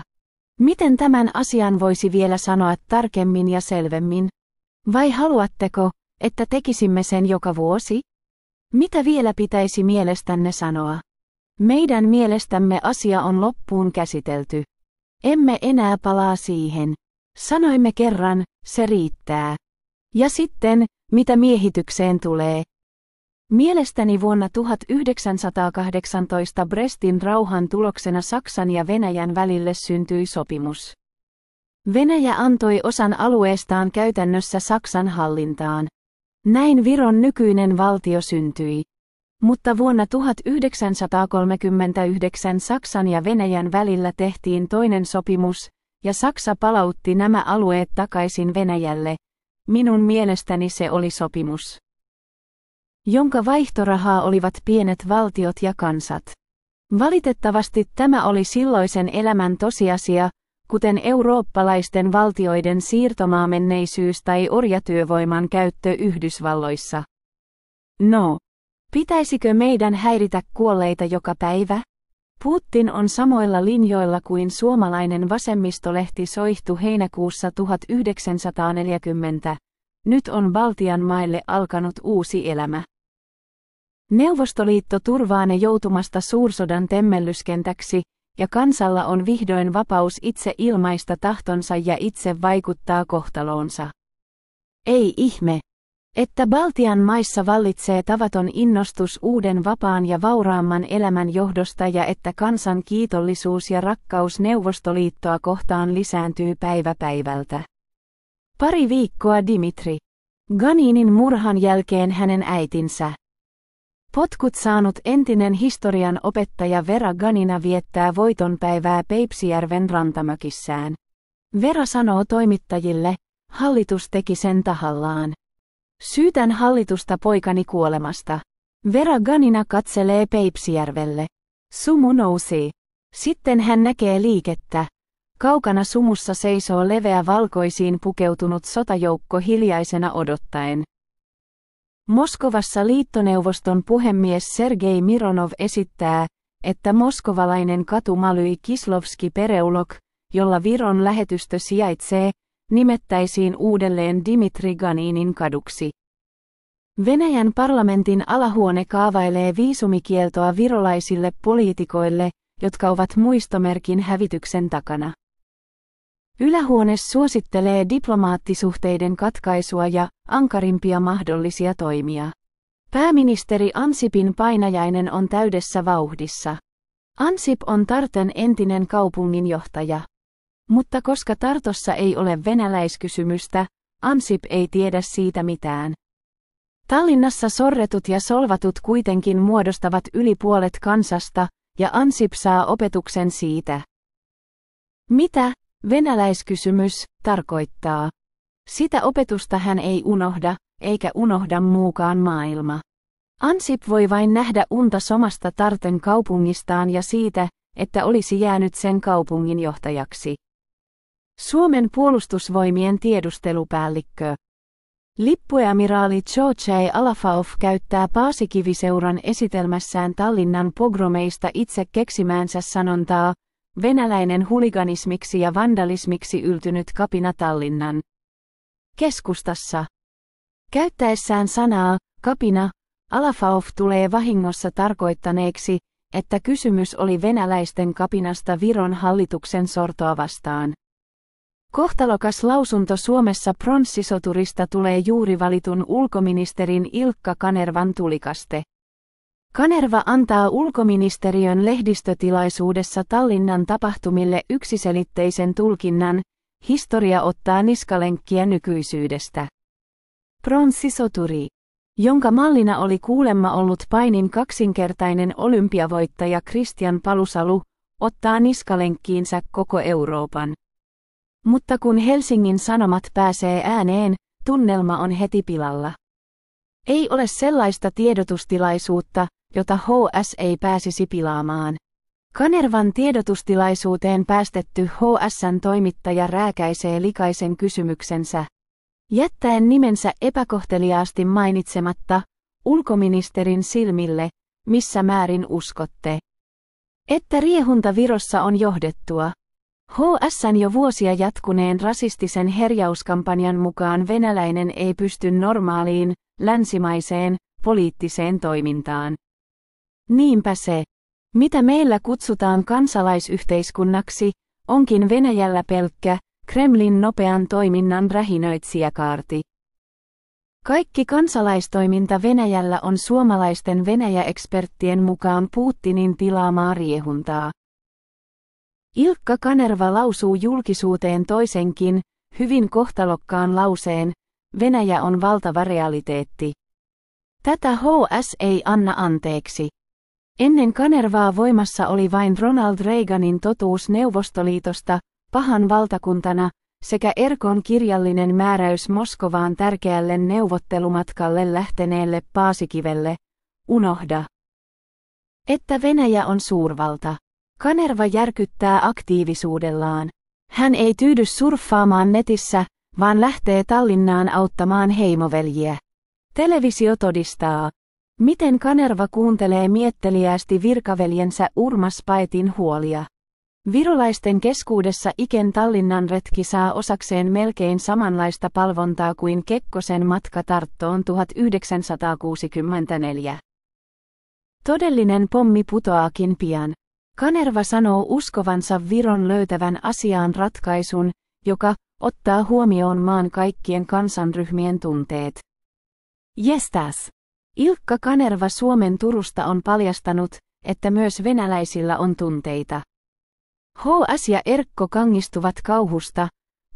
Miten tämän asian voisi vielä sanoa tarkemmin ja selvemmin? Vai haluatteko, että tekisimme sen joka vuosi? Mitä vielä pitäisi mielestänne sanoa? Meidän mielestämme asia on loppuun käsitelty. Emme enää palaa siihen. Sanoimme kerran, se riittää. Ja sitten, mitä miehitykseen tulee? Mielestäni vuonna 1918 Brestin rauhan tuloksena Saksan ja Venäjän välille syntyi sopimus. Venäjä antoi osan alueestaan käytännössä Saksan hallintaan. Näin Viron nykyinen valtio syntyi. Mutta vuonna 1939 Saksan ja Venäjän välillä tehtiin toinen sopimus, ja Saksa palautti nämä alueet takaisin Venäjälle. Minun mielestäni se oli sopimus, jonka vaihtorahaa olivat pienet valtiot ja kansat. Valitettavasti tämä oli silloisen elämän tosiasia, kuten eurooppalaisten valtioiden siirtomaamenneisyys tai orjatyövoiman käyttö Yhdysvalloissa. No, pitäisikö meidän häiritä kuolleita joka päivä? Putin on samoilla linjoilla kuin suomalainen vasemmistolehti Soihtu heinäkuussa 1940. Nyt on Baltian maille alkanut uusi elämä. Neuvostoliitto turvaa ne joutumasta suursodan temmellyskentäksi, ja kansalla on vihdoin vapaus itse ilmaista tahtonsa ja itse vaikuttaa kohtaloonsa. Ei ihme, että Baltian maissa vallitsee tavaton innostus uuden vapaan ja vauraamman elämän johdosta ja että kansan kiitollisuus ja rakkaus Neuvostoliittoa kohtaan lisääntyy päivä päivältä. Pari viikkoa Dmitri Ganinin murhan jälkeen hänen äitinsä, potkut saanut entinen historian opettaja Vera Ganina viettää voitonpäivää Peipsijärven rantamökissään. Vera sanoo toimittajille, hallitus teki sen tahallaan. Syytän hallitusta poikani kuolemasta. Vera Ganina katselee Peipsijärvelle. Sumu nousee. Sitten hän näkee liikettä. Kaukana sumussa seisoo leveä valkoisiin pukeutunut sotajoukko hiljaisena odottaen. Moskovassa liittoneuvoston puhemies Sergei Mironov esittää, että moskovalainen katu Malyi Kislovski Pereulok, jolla Viron lähetystö sijaitsee, nimettäisiin uudelleen Dmitri Ganinin kaduksi. Venäjän parlamentin alahuone kaavailee viisumikieltoa virolaisille poliitikoille, jotka ovat muistomerkin hävityksen takana. Ylähuone suosittelee diplomaattisuhteiden katkaisua ja ankarimpia mahdollisia toimia. Pääministeri Ansipin painajainen on täydessä vauhdissa. Ansip on Tarten entinen kaupunginjohtaja. Mutta koska Tartossa ei ole venäläiskysymystä, Ansip ei tiedä siitä mitään. Tallinnassa sorretut ja solvatut kuitenkin muodostavat yli puolet kansasta, ja Ansip saa opetuksen siitä. Mitä venäläiskysymys tarkoittaa? Sitä opetusta hän ei unohda, eikä unohda muukaan maailma. Ansip voi vain nähdä unta somasta Tarten kaupungistaan ja siitä, että olisi jäänyt sen kaupunginjohtajaksi. Suomen puolustusvoimien tiedustelupäällikkö lippuamiraali Georgij Alafaov käyttää Paasikiviseuran esitelmässään Tallinnan pogromeista itse keksimäänsä sanontaa, venäläinen huliganismiksi ja vandalismiksi yltynyt kapina Tallinnan keskustassa. Käyttäessään sanaa kapina, Alafaov tulee vahingossa tarkoittaneeksi, että kysymys oli venäläisten kapinasta Viron hallituksen sortoa vastaan. Kohtalokas lausunto Suomessa pronssisoturista tulee juuri valitun ulkoministerin Ilkka Kanervan tulikaste. Kanerva antaa ulkoministeriön lehdistötilaisuudessa Tallinnan tapahtumille yksiselitteisen tulkinnan, historia ottaa niskalenkkiä nykyisyydestä. Pronssisoturi, jonka mallina oli kuulemma ollut painin kaksinkertainen olympiavoittaja Kristian Palusalu, ottaa niskalenkkiinsä koko Euroopan. Mutta kun Helsingin Sanomat pääsee ääneen, tunnelma on heti pilalla. Ei ole sellaista tiedotustilaisuutta, jota HS ei pääsisi pilaamaan. Kanervan tiedotustilaisuuteen päästetty HS:n toimittaja rääkäisee likaisen kysymyksensä, jättäen nimensä epäkohteliaasti mainitsematta, ulkoministerin silmille, missä määrin uskotte, että riehunta Virossa on johdettua. HS:n jo vuosia jatkuneen rasistisen herjauskampanjan mukaan venäläinen ei pysty normaaliin, länsimaiseen, poliittiseen toimintaan. Niinpä se, mitä meillä kutsutaan kansalaisyhteiskunnaksi, onkin Venäjällä pelkkä, Kremlin nopean toiminnan rähinöitsijäkaarti. Kaikki kansalaistoiminta Venäjällä on suomalaisten Venäjä-eksperttien mukaan Putinin tilaamaa riehuntaa. Ilkka Kanerva lausuu julkisuuteen toisenkin, hyvin kohtalokkaan lauseen, Venäjä on valtava realiteetti. Tätä HS ei anna anteeksi. Ennen Kanervaa voimassa oli vain Ronald Reaganin totuus Neuvostoliitosta, pahan valtakuntana, sekä ERK:n kirjallinen määräys Moskovaan tärkeälle neuvottelumatkalle lähteneelle Paasikivelle, unohda, että Venäjä on suurvalta. Kanerva järkyttää aktiivisuudellaan. Hän ei tyydy surffaamaan netissä, vaan lähtee Tallinnaan auttamaan heimoveljiä. Televisio todistaa, miten Kanerva kuuntelee mietteliäästi virkaveljensä Urmas Paetin huolia. Virolaisten keskuudessa Iken Tallinnan retki saa osakseen melkein samanlaista palvontaa kuin Kekkosen matka Tarttoon 1964. Todellinen pommi putoaakin pian. Kanerva sanoo uskovansa Viron löytävän asiaan ratkaisun, joka ottaa huomioon maan kaikkien kansanryhmien tunteet. Jestas. Ilkka Kanerva Suomen Turusta on paljastanut, että myös venäläisillä on tunteita. HS ja Erkko kangistuvat kauhusta.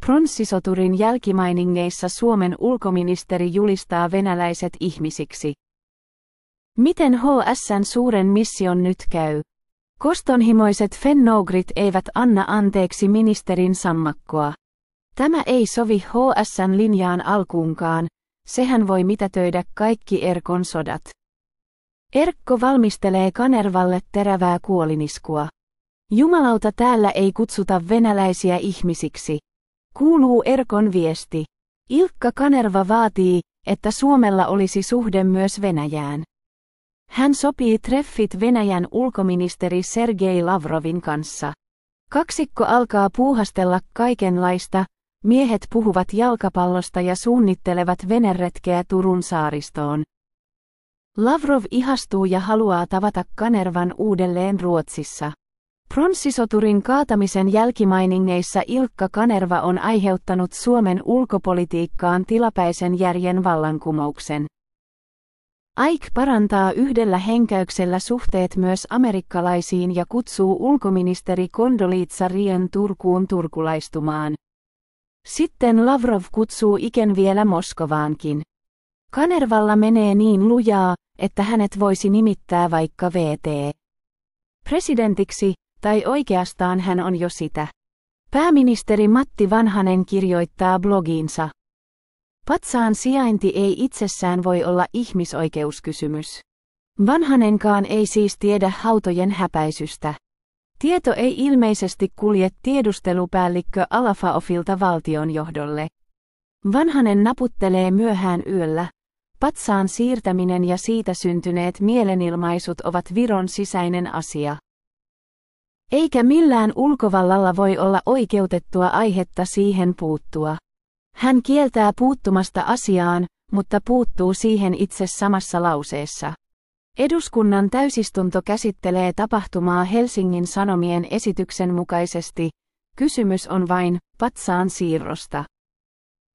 Pronssisoturin jälkimainingeissa Suomen ulkoministeri julistaa venäläiset ihmisiksi. Miten HS:n suuren mission nyt käy? Kostonhimoiset fennougrit eivät anna anteeksi ministerin sammakkoa. Tämä ei sovi HS:n linjaan alkuunkaan, sehän voi mitätöidä kaikki Erkon sodat. Erkko valmistelee Kanervalle terävää kuoliniskua. Jumalauta, täällä ei kutsuta venäläisiä ihmisiksi, kuuluu Erkon viesti. Ilkka Kanerva vaatii, että Suomella olisi suhde myös Venäjään. Hän sopii treffit Venäjän ulkoministeri Sergei Lavrovin kanssa. Kaksikko alkaa puuhastella kaikenlaista, miehet puhuvat jalkapallosta ja suunnittelevat veneretkeä Turun saaristoon. Lavrov ihastuu ja haluaa tavata Kanervan uudelleen Ruotsissa. Pronssisoturin kaatamisen jälkimainingeissa Ilkka Kanerva on aiheuttanut Suomen ulkopolitiikkaan tilapäisen järjen vallankumouksen. Ike parantaa yhdellä henkäyksellä suhteet myös amerikkalaisiin ja kutsuu ulkoministeri Condoleezza Rice Turkuun turkulaistumaan. Sitten Lavrov kutsuu Iken vielä Moskovaankin. Kanervalla menee niin lujaa, että hänet voisi nimittää vaikka VT presidentiksi, tai oikeastaan hän on jo sitä. Pääministeri Matti Vanhanen kirjoittaa blogiinsa: patsaan sijainti ei itsessään voi olla ihmisoikeuskysymys. Vanhanenkaan ei siis tiedä hautojen häpäisystä. Tieto ei ilmeisesti kulje tiedustelupäällikkö Alafaovilta valtionjohdolle. Vanhanen naputtelee myöhään yöllä. Patsaan siirtäminen ja siitä syntyneet mielenilmaisut ovat Viron sisäinen asia. Eikä millään ulkovallalla voi olla oikeutettua aihetta siihen puuttua. Hän kieltää puuttumasta asiaan, mutta puuttuu siihen itse samassa lauseessa. Eduskunnan täysistunto käsittelee tapahtumaa Helsingin Sanomien esityksen mukaisesti. Kysymys on vain patsaan siirrosta.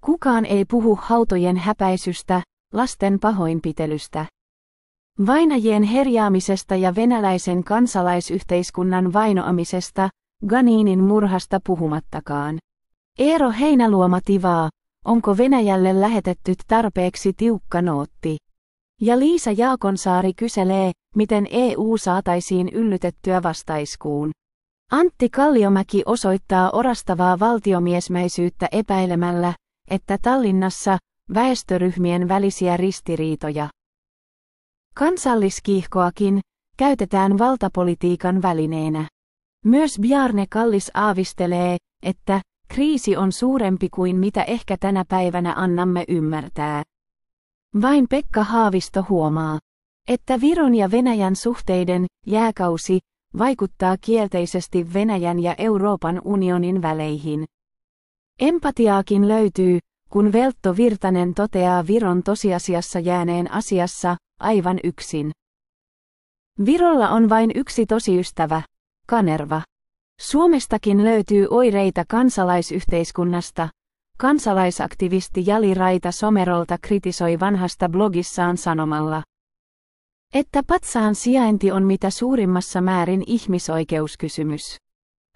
Kukaan ei puhu hautojen häpäisystä, lasten pahoinpitelystä, vainajien herjaamisesta ja venäläisen kansalaisyhteiskunnan vainoamisesta, Ganinin murhasta puhumattakaan. Eero Heinäluoma tivaa, onko Venäjälle lähetetty tarpeeksi tiukka nootti? Ja Liisa Jaakonsaari kyselee, miten EU saataisiin yllytettyä vastaiskuun. Antti Kalliomäki osoittaa orastavaa valtiomiesmäisyyttä epäilemällä, että Tallinnassa väestöryhmien välisiä ristiriitoja, kansalliskiihkoakin, käytetään valtapolitiikan välineenä. Myös Bjarne Kallis aavistelee, että kriisi on suurempi kuin mitä ehkä tänä päivänä annamme ymmärtää. Vain Pekka Haavisto huomaa, että Viron ja Venäjän suhteiden jääkausi vaikuttaa kielteisesti Venäjän ja Euroopan unionin väleihin. Empatiaakin löytyy, kun Veltto Virtanen toteaa Viron tosiasiassa jääneen asiassa aivan yksin. Virolla on vain yksi tosiystävä, Kanerva. Suomestakin löytyy oireita kansalaisyhteiskunnasta. Kansalaisaktivisti Jali Raita Somerolta kritisoi vanhasta blogissaan sanomalla, että patsaan sijainti on mitä suurimmassa määrin ihmisoikeuskysymys.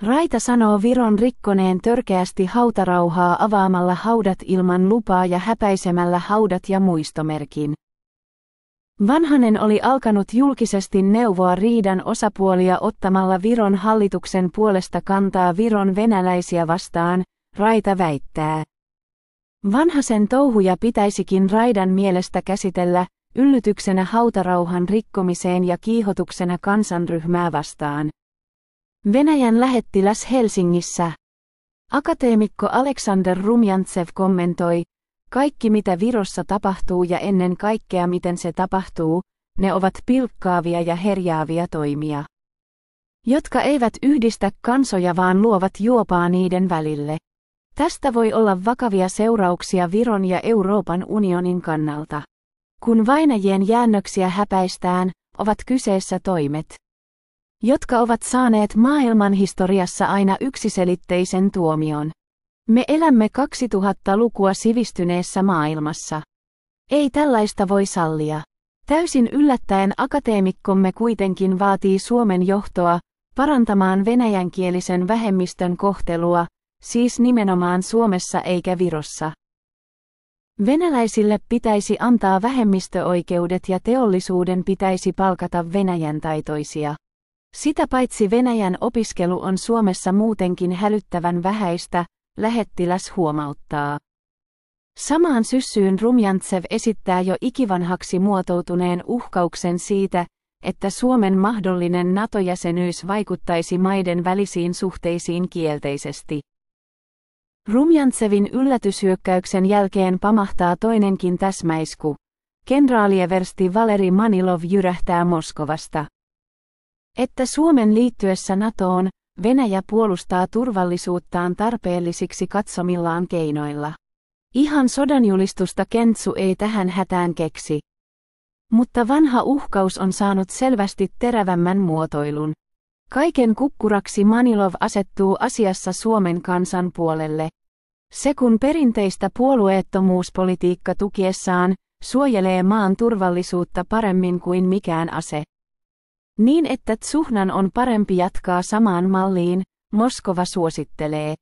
Raita sanoo Viron rikkoneen törkeästi hautarauhaa avaamalla haudat ilman lupaa ja häpäisemällä haudat ja muistomerkin. Vanhanen oli alkanut julkisesti neuvoa riidan osapuolia ottamalla Viron hallituksen puolesta kantaa Viron venäläisiä vastaan, Raita väittää. Vanhasen touhuja pitäisikin Raidan mielestä käsitellä yllytyksenä hautarauhan rikkomiseen ja kiihotuksena kansanryhmää vastaan. Venäjän lähettiläs Helsingissä. Akateemikko Aleksander Rumjantsev kommentoi, kaikki mitä Virossa tapahtuu ja ennen kaikkea miten se tapahtuu, ne ovat pilkkaavia ja herjaavia toimia, jotka eivät yhdistä kansoja vaan luovat juopaa niiden välille. Tästä voi olla vakavia seurauksia Viron ja Euroopan unionin kannalta. Kun vainajien jäännöksiä häpäistään, ovat kyseessä toimet, jotka ovat saaneet maailmanhistoriassa aina yksiselitteisen tuomion. Me elämme 2000-lukua sivistyneessä maailmassa. Ei tällaista voi sallia. Täysin yllättäen akateemikkomme kuitenkin vaatii Suomen johtoa parantamaan venäjänkielisen vähemmistön kohtelua, siis nimenomaan Suomessa eikä Virossa. Venäläisille pitäisi antaa vähemmistöoikeudet ja teollisuuden pitäisi palkata Venäjän taitoisia. Sitä paitsi Venäjän opiskelu on Suomessa muutenkin hälyttävän vähäistä, lähettiläs huomauttaa. Samaan syssyyn Rumjantsev esittää jo ikivanhaksi muotoutuneen uhkauksen siitä, että Suomen mahdollinen NATO-jäsenyys vaikuttaisi maiden välisiin suhteisiin kielteisesti. Rumjantsevin yllätyshyökkäyksen jälkeen pamahtaa toinenkin täsmäisku. Kenraalieversti Valeri Manilov jyrähtää Moskovasta, että Suomen liittyessä NATOon, Venäjä puolustaa turvallisuuttaan tarpeellisiksi katsomillaan keinoilla. Ihan sodanjulistusta Kentsu ei tähän hätään keksi. Mutta vanha uhkaus on saanut selvästi terävämmän muotoilun. Kaiken kukkuraksi Manilov asettuu asiassa Suomen kansan puolelle. Se kun perinteistä puolueettomuuspolitiikka tukiessaan, suojelee maan turvallisuutta paremmin kuin mikään ase. Niin että Tsuhnan on parempi jatkaa samaan malliin, Moskova suosittelee.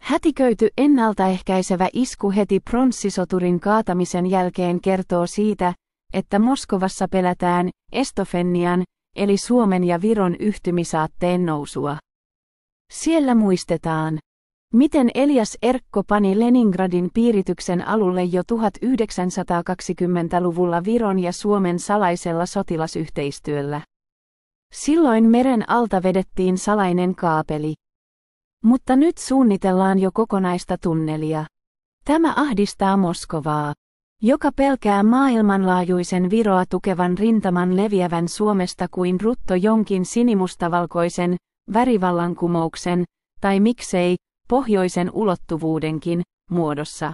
Hätiköity ennaltaehkäisevä isku heti pronssisoturin kaatamisen jälkeen kertoo siitä, että Moskovassa pelätään Estofenian, eli Suomen ja Viron yhtymisaatteen nousua. Siellä muistetaan, miten Elias Erkko pani Leningradin piirityksen alulle jo 1920-luvulla Viron ja Suomen salaisella sotilasyhteistyöllä. Silloin meren alta vedettiin salainen kaapeli. Mutta nyt suunnitellaan jo kokonaista tunnelia. Tämä ahdistaa Moskovaa, joka pelkää maailmanlaajuisen Viroa tukevan rintaman leviävän Suomesta kuin rutto jonkin sinimustavalkoisen värivallankumouksen, tai miksei, pohjoisen ulottuvuudenkin, muodossa.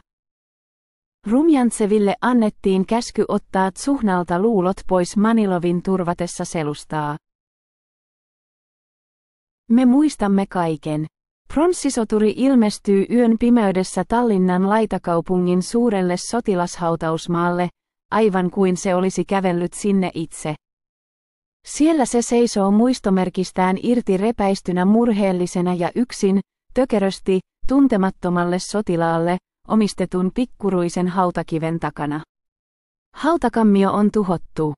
Rumjantseville annettiin käsky ottaa Tsuhnalta luulot pois Manilovin turvatessa selustaa. Me muistamme kaiken. Pronssisoturi ilmestyy yön pimeydessä Tallinnan laitakaupungin suurelle sotilashautausmaalle, aivan kuin se olisi kävellyt sinne itse. Siellä se seisoo muistomerkistään irti repäistynä murheellisena ja yksin, tökerösti, tuntemattomalle sotilaalle, omistetun pikkuruisen hautakiven takana. Hautakammio on tuhottu.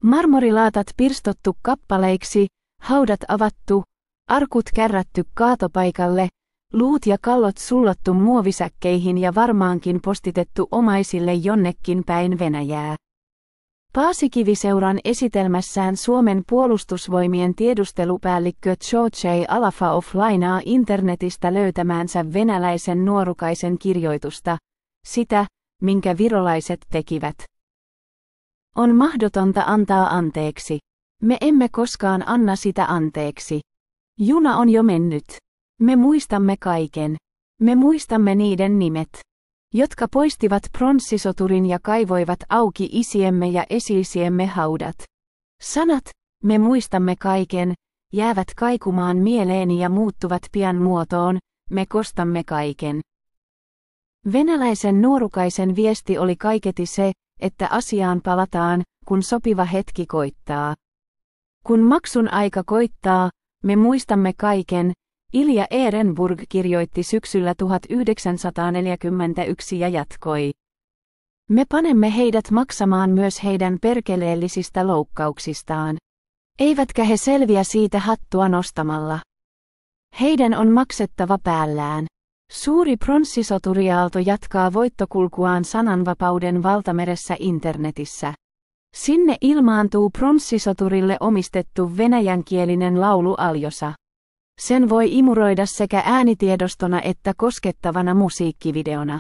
Marmorilaatat pirstottu kappaleiksi, haudat avattu, arkut kärrätty kaatopaikalle, luut ja kallot sullottu muovisäkkeihin ja varmaankin postitettu omaisille jonnekin päin Venäjää. Paasikiviseuran esitelmässään Suomen puolustusvoimien tiedustelupäällikkö Georgij Alafaov lainaa internetistä löytämäänsä venäläisen nuorukaisen kirjoitusta, sitä, minkä virolaiset tekivät. On mahdotonta antaa anteeksi. Me emme koskaan anna sitä anteeksi. Juna on jo mennyt. Me muistamme kaiken. Me muistamme niiden nimet, jotka poistivat pronssisoturin ja kaivoivat auki isiemme ja esi-isiemme haudat. Sanat, me muistamme kaiken, jäävät kaikumaan mieleeni ja muuttuvat pian muotoon, me kostamme kaiken. Venäläisen nuorukaisen viesti oli kaiketi se, että asiaan palataan, kun sopiva hetki koittaa. Kun maksun aika koittaa, me muistamme kaiken, Ilja Ehrenburg kirjoitti syksyllä 1941 ja jatkoi. Me panemme heidät maksamaan myös heidän perkeleellisistä loukkauksistaan. Eivätkä he selviä siitä hattua nostamalla. Heidän on maksettava päällään. Suuri pronssisoturiaalto jatkaa voittokulkuaan sananvapauden valtameressä internetissä. Sinne ilmaantuu pronssisoturille omistettu venäjänkielinen laulu Aljosa. Sen voi imuroida sekä äänitiedostona että koskettavana musiikkivideona.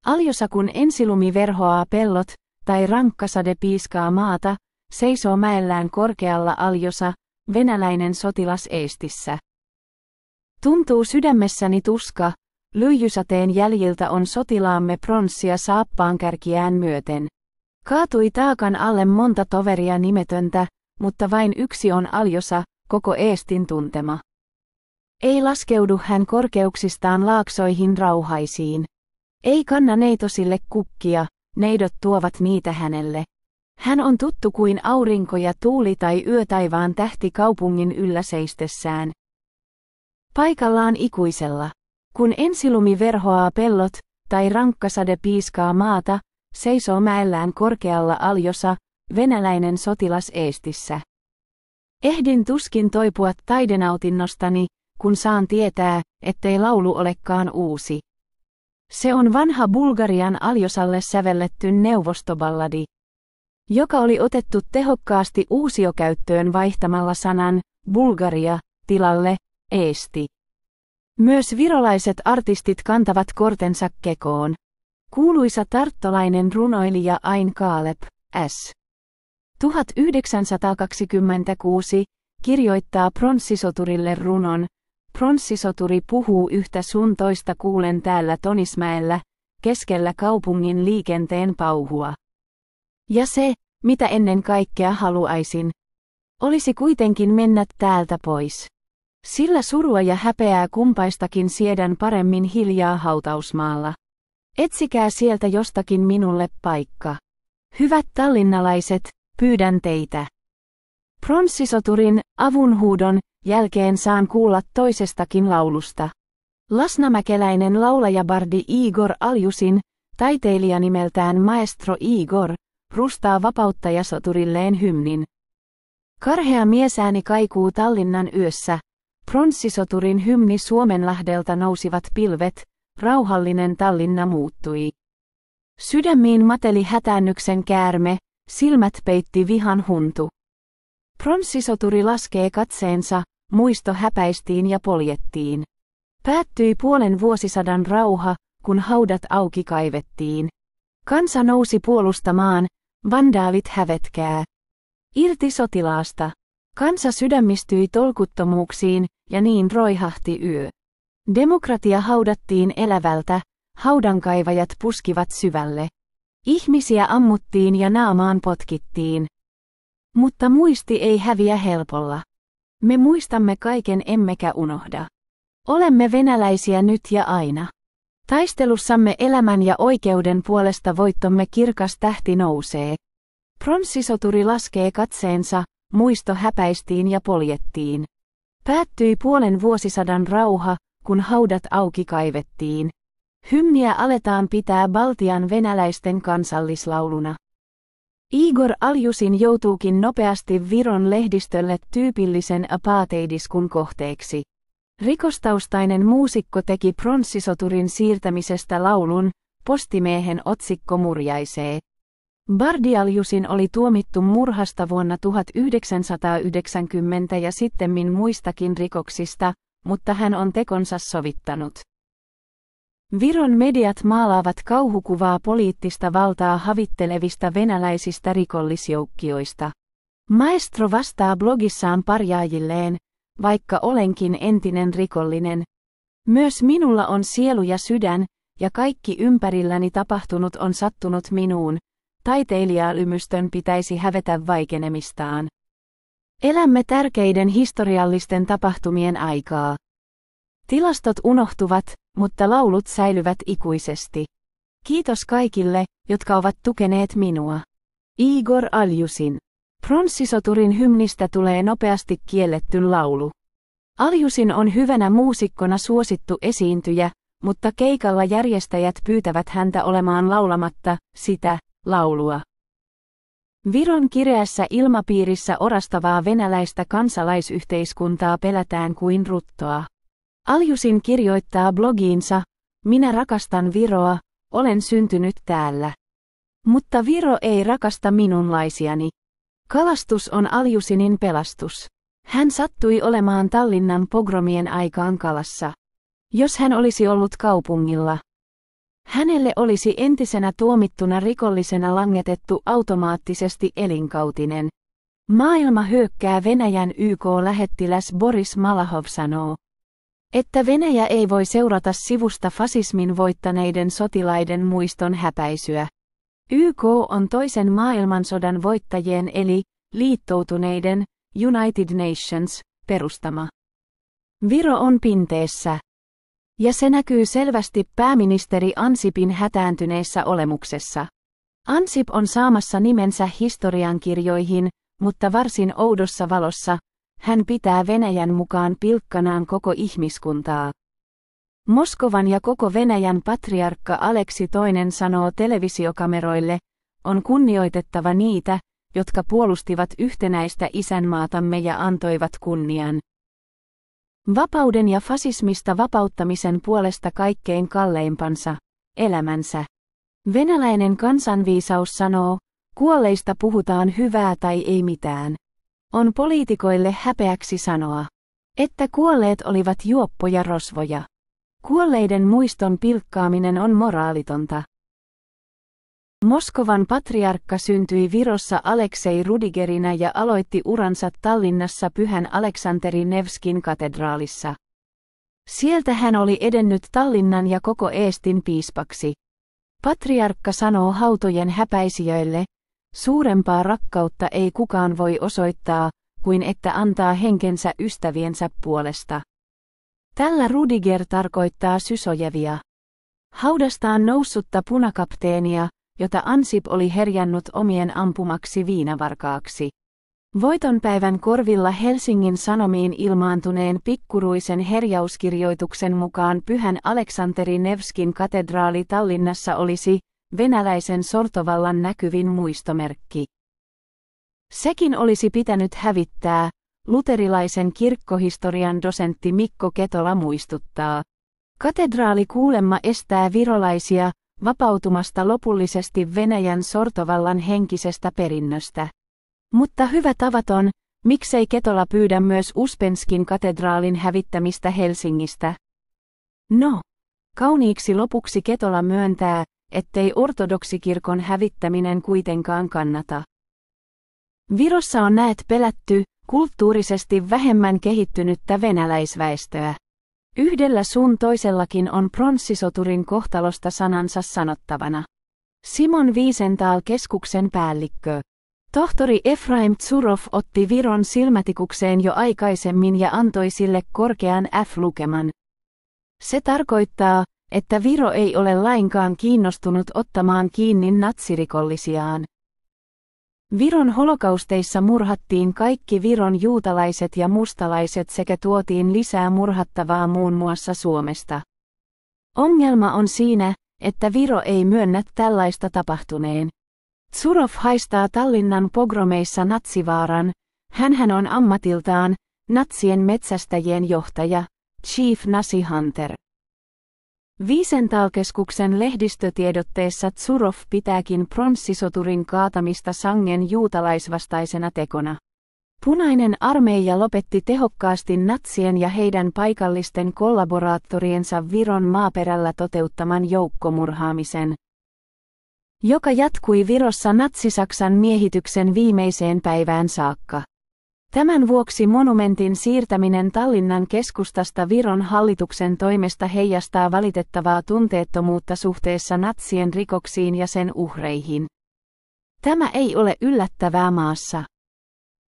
Aljosa kun ensilumi verhoaa pellot, tai rankkasade piiskaa maata, seisoo mäellään korkealla Aljosa, venäläinen sotilas Eestissä. Tuntuu sydämessäni tuska, lyijysateen jäljiltä on sotilaamme pronssia saappaankärkiään myöten. Kaatui taakan alle monta toveria nimetöntä, mutta vain yksi on Aljosa, koko Eestin tuntema. Ei laskeudu hän korkeuksistaan laaksoihin rauhaisiin. Ei kanna neitosille kukkia, neidot tuovat niitä hänelle. Hän on tuttu kuin aurinko ja tuuli tai yötaivaan tähti kaupungin yllä seistessään. Paikallaan ikuisella. Kun ensilumi verhoaa pellot, tai rankkasade piiskaa maata, seisoo mäellään korkealla Aljosa, venäläinen sotilas Eestissä. Ehdin tuskin toipua taidenautinnostani, kun saan tietää, ettei laulu olekaan uusi. Se on vanha Bulgarian Aljosalle sävelletty neuvostoballadi, joka oli otettu tehokkaasti uusiokäyttöön vaihtamalla sanan Bulgaria tilalle Eesti. Myös virolaiset artistit kantavat kortensa kekoon. Kuuluisa tarttolainen runoilija Ain Kaalep, S. 1926, kirjoittaa pronssisoturille runon. Pronssisoturi puhuu yhtä sun toista kuulen täällä Tonismäellä, keskellä kaupungin liikenteen pauhua. Ja se, mitä ennen kaikkea haluaisin, olisi kuitenkin mennä täältä pois. Sillä surua ja häpeää kumpaistakin siedän paremmin hiljaa hautausmaalla. Etsikää sieltä jostakin minulle paikka. Hyvät tallinnalaiset, pyydän teitä. Pronssisoturin, avunhuudon, jälkeen saan kuulla toisestakin laulusta. Lasnamäkeläinen laulajabardi Igor Aljusin, taiteilija nimeltään Maestro Igor, rustaa vapauttajasoturilleen hymnin. Karhea miesääni kaikuu Tallinnan yössä, pronssisoturin hymni Suomenlahdelta nousivat pilvet, rauhallinen Tallinna muuttui. Sydämiin mateli hätäännyksen käärme, silmät peitti vihan huntu. Pronssisoturi laskee katseensa, muisto häpäistiin ja poljettiin. Päättyi puolen vuosisadan rauha, kun haudat auki kaivettiin. Kansa nousi puolustamaan, vandaalit hävetkää. Irti sotilaasta. Kansa sydämistyi tolkuttomuuksiin, ja niin roihahti yö. Demokratia haudattiin elävältä, haudankaivajat puskivat syvälle. Ihmisiä ammuttiin ja naamaan potkittiin. Mutta muisti ei häviä helpolla. Me muistamme kaiken emmekä unohda. Olemme venäläisiä nyt ja aina. Taistelussamme elämän ja oikeuden puolesta voittomme kirkas tähti nousee. Pronssisoturi laskee katseensa, muisto häpäistiin ja poljettiin. Päättyi puolen vuosisadan rauha, kun haudat auki kaivettiin. Hymniä aletaan pitää Baltian venäläisten kansallislauluna. Igor Aljusin joutuukin nopeasti Viron lehdistölle tyypillisen apateidiskun kohteeksi. Rikostaustainen muusikko teki pronssisoturin siirtämisestä laulun, postimiehen otsikko murjaisee. Bardi Aljusin oli tuomittu murhasta vuonna 1990 ja sittemmin muistakin rikoksista, mutta hän on tekonsa sovittanut. Viron mediat maalaavat kauhukuvaa poliittista valtaa havittelevista venäläisistä rikollisjoukkioista. Maestro vastaa blogissaan parjaajilleen, vaikka olenkin entinen rikollinen. Myös minulla on sielu ja sydän, ja kaikki ympärilläni tapahtunut on sattunut minuun. Taiteilijalymystön pitäisi hävetä vaikenemistaan. Elämme tärkeiden historiallisten tapahtumien aikaa. Tilastot unohtuvat, mutta laulut säilyvät ikuisesti. Kiitos kaikille, jotka ovat tukeneet minua. Igor Aljusin. Pronssisoturin hymnistä tulee nopeasti kielletty laulu. Aljusin on hyvänä muusikkona suosittu esiintyjä, mutta keikalla järjestäjät pyytävät häntä olemaan laulamatta sitä laulua. Viron kireässä ilmapiirissä orastavaa venäläistä kansalaisyhteiskuntaa pelätään kuin ruttoa. Aljusin kirjoittaa blogiinsa, minä rakastan Viroa, olen syntynyt täällä. Mutta Viro ei rakasta minunlaisiani. Kalastus on Aljusinin pelastus. Hän sattui olemaan Tallinnan pogromien aikaan kalassa. Jos hän olisi ollut kaupungilla, hänelle olisi entisenä tuomittuna rikollisena langetettu automaattisesti elinkautinen. Maailma hyökkää Venäjän YK-lähettiläs Boris Malahov sanoo, että Venäjä ei voi seurata sivusta fasismin voittaneiden sotilaiden muiston häpäisyä. YK on toisen maailmansodan voittajien eli liittoutuneiden United Nations perustama. Viro on pinteessä. Ja se näkyy selvästi pääministeri Ansipin hätääntyneessä olemuksessa. Ansip on saamassa nimensä historiankirjoihin, mutta varsin oudossa valossa. Hän pitää Venäjän mukaan pilkkanaan koko ihmiskuntaa. Moskovan ja koko Venäjän patriarkka Aleksi II sanoo televisiokameroille, on kunnioitettava niitä, jotka puolustivat yhtenäistä isänmaatamme ja antoivat kunnian. Vapauden ja fasismista vapauttamisen puolesta kaikkein kalleimpansa, elämänsä. Venäläinen kansanviisaus sanoo, kuolleista puhutaan hyvää tai ei mitään. On poliitikoille häpeäksi sanoa, että kuolleet olivat juoppoja rosvoja. Kuolleiden muiston pilkkaaminen on moraalitonta. Moskovan patriarkka syntyi Virossa Aleksei Rudigerinä ja aloitti uransa Tallinnassa Pyhän Aleksanteri Nevskin katedraalissa. Sieltä hän oli edennyt Tallinnan ja koko Eestin piispaksi. Patriarkka sanoo hautojen häpäisijöille, suurempaa rakkautta ei kukaan voi osoittaa, kuin että antaa henkensä ystäviensä puolesta. Tällä Rudiger tarkoittaa Sysojevia. Haudastaan noussutta punakapteenia, jota Ansip oli herjannut omien ampumaksi viinavarkaaksi. Voitonpäivän korvilla Helsingin Sanomiin ilmaantuneen pikkuruisen herjauskirjoituksen mukaan Pyhän Aleksanteri Nevskin katedraali Tallinnassa olisi venäläisen sortovallan näkyvin muistomerkki. Sekin olisi pitänyt hävittää, luterilaisen kirkkohistorian dosentti Mikko Ketola muistuttaa. Katedraali kuulemma estää virolaisia vapautumasta lopullisesti Venäjän sortovallan henkisestä perinnöstä. Mutta hyvä tavaton, miksei Ketola pyydä myös Uspenskin katedraalin hävittämistä Helsingistä? No, kauniiksi lopuksi Ketola myöntää, ettei ortodoksikirkon hävittäminen kuitenkaan kannata. Virossa on näet pelätty, kulttuurisesti vähemmän kehittynyttä venäläisväestöä. Yhdellä sun toisellakin on pronssisoturin kohtalosta sanansa sanottavana. Simon Wiesenthal-keskuksen päällikkö. Tohtori Efraim Tsurov otti Viron silmätikukseen jo aikaisemmin ja antoi sille korkean F-lukeman. Se tarkoittaa, että Viro ei ole lainkaan kiinnostunut ottamaan kiinni natsirikollisiaan. Viron holokausteissa murhattiin kaikki Viron juutalaiset ja mustalaiset sekä tuotiin lisää murhattavaa muun muassa Suomesta. Ongelma on siinä, että Viro ei myönnä tällaista tapahtuneen. Tsurov haistaa Tallinnan pogromeissa natsivaaran, hänhän on ammatiltaan natsien metsästäjien johtaja, Chief Nazi Hunter. Wiesenthal-keskuksen lehdistötiedotteessa Tsurov pitääkin pronssisoturin kaatamista sangen juutalaisvastaisena tekona. Punainen armeija lopetti tehokkaasti natsien ja heidän paikallisten kollaboraattoriensa Viron maaperällä toteuttaman joukkomurhaamisen, joka jatkui Virossa natsi-Saksan miehityksen viimeiseen päivään saakka. Tämän vuoksi monumentin siirtäminen Tallinnan keskustasta Viron hallituksen toimesta heijastaa valitettavaa tunteettomuutta suhteessa natsien rikoksiin ja sen uhreihin. Tämä ei ole yllättävää maassa,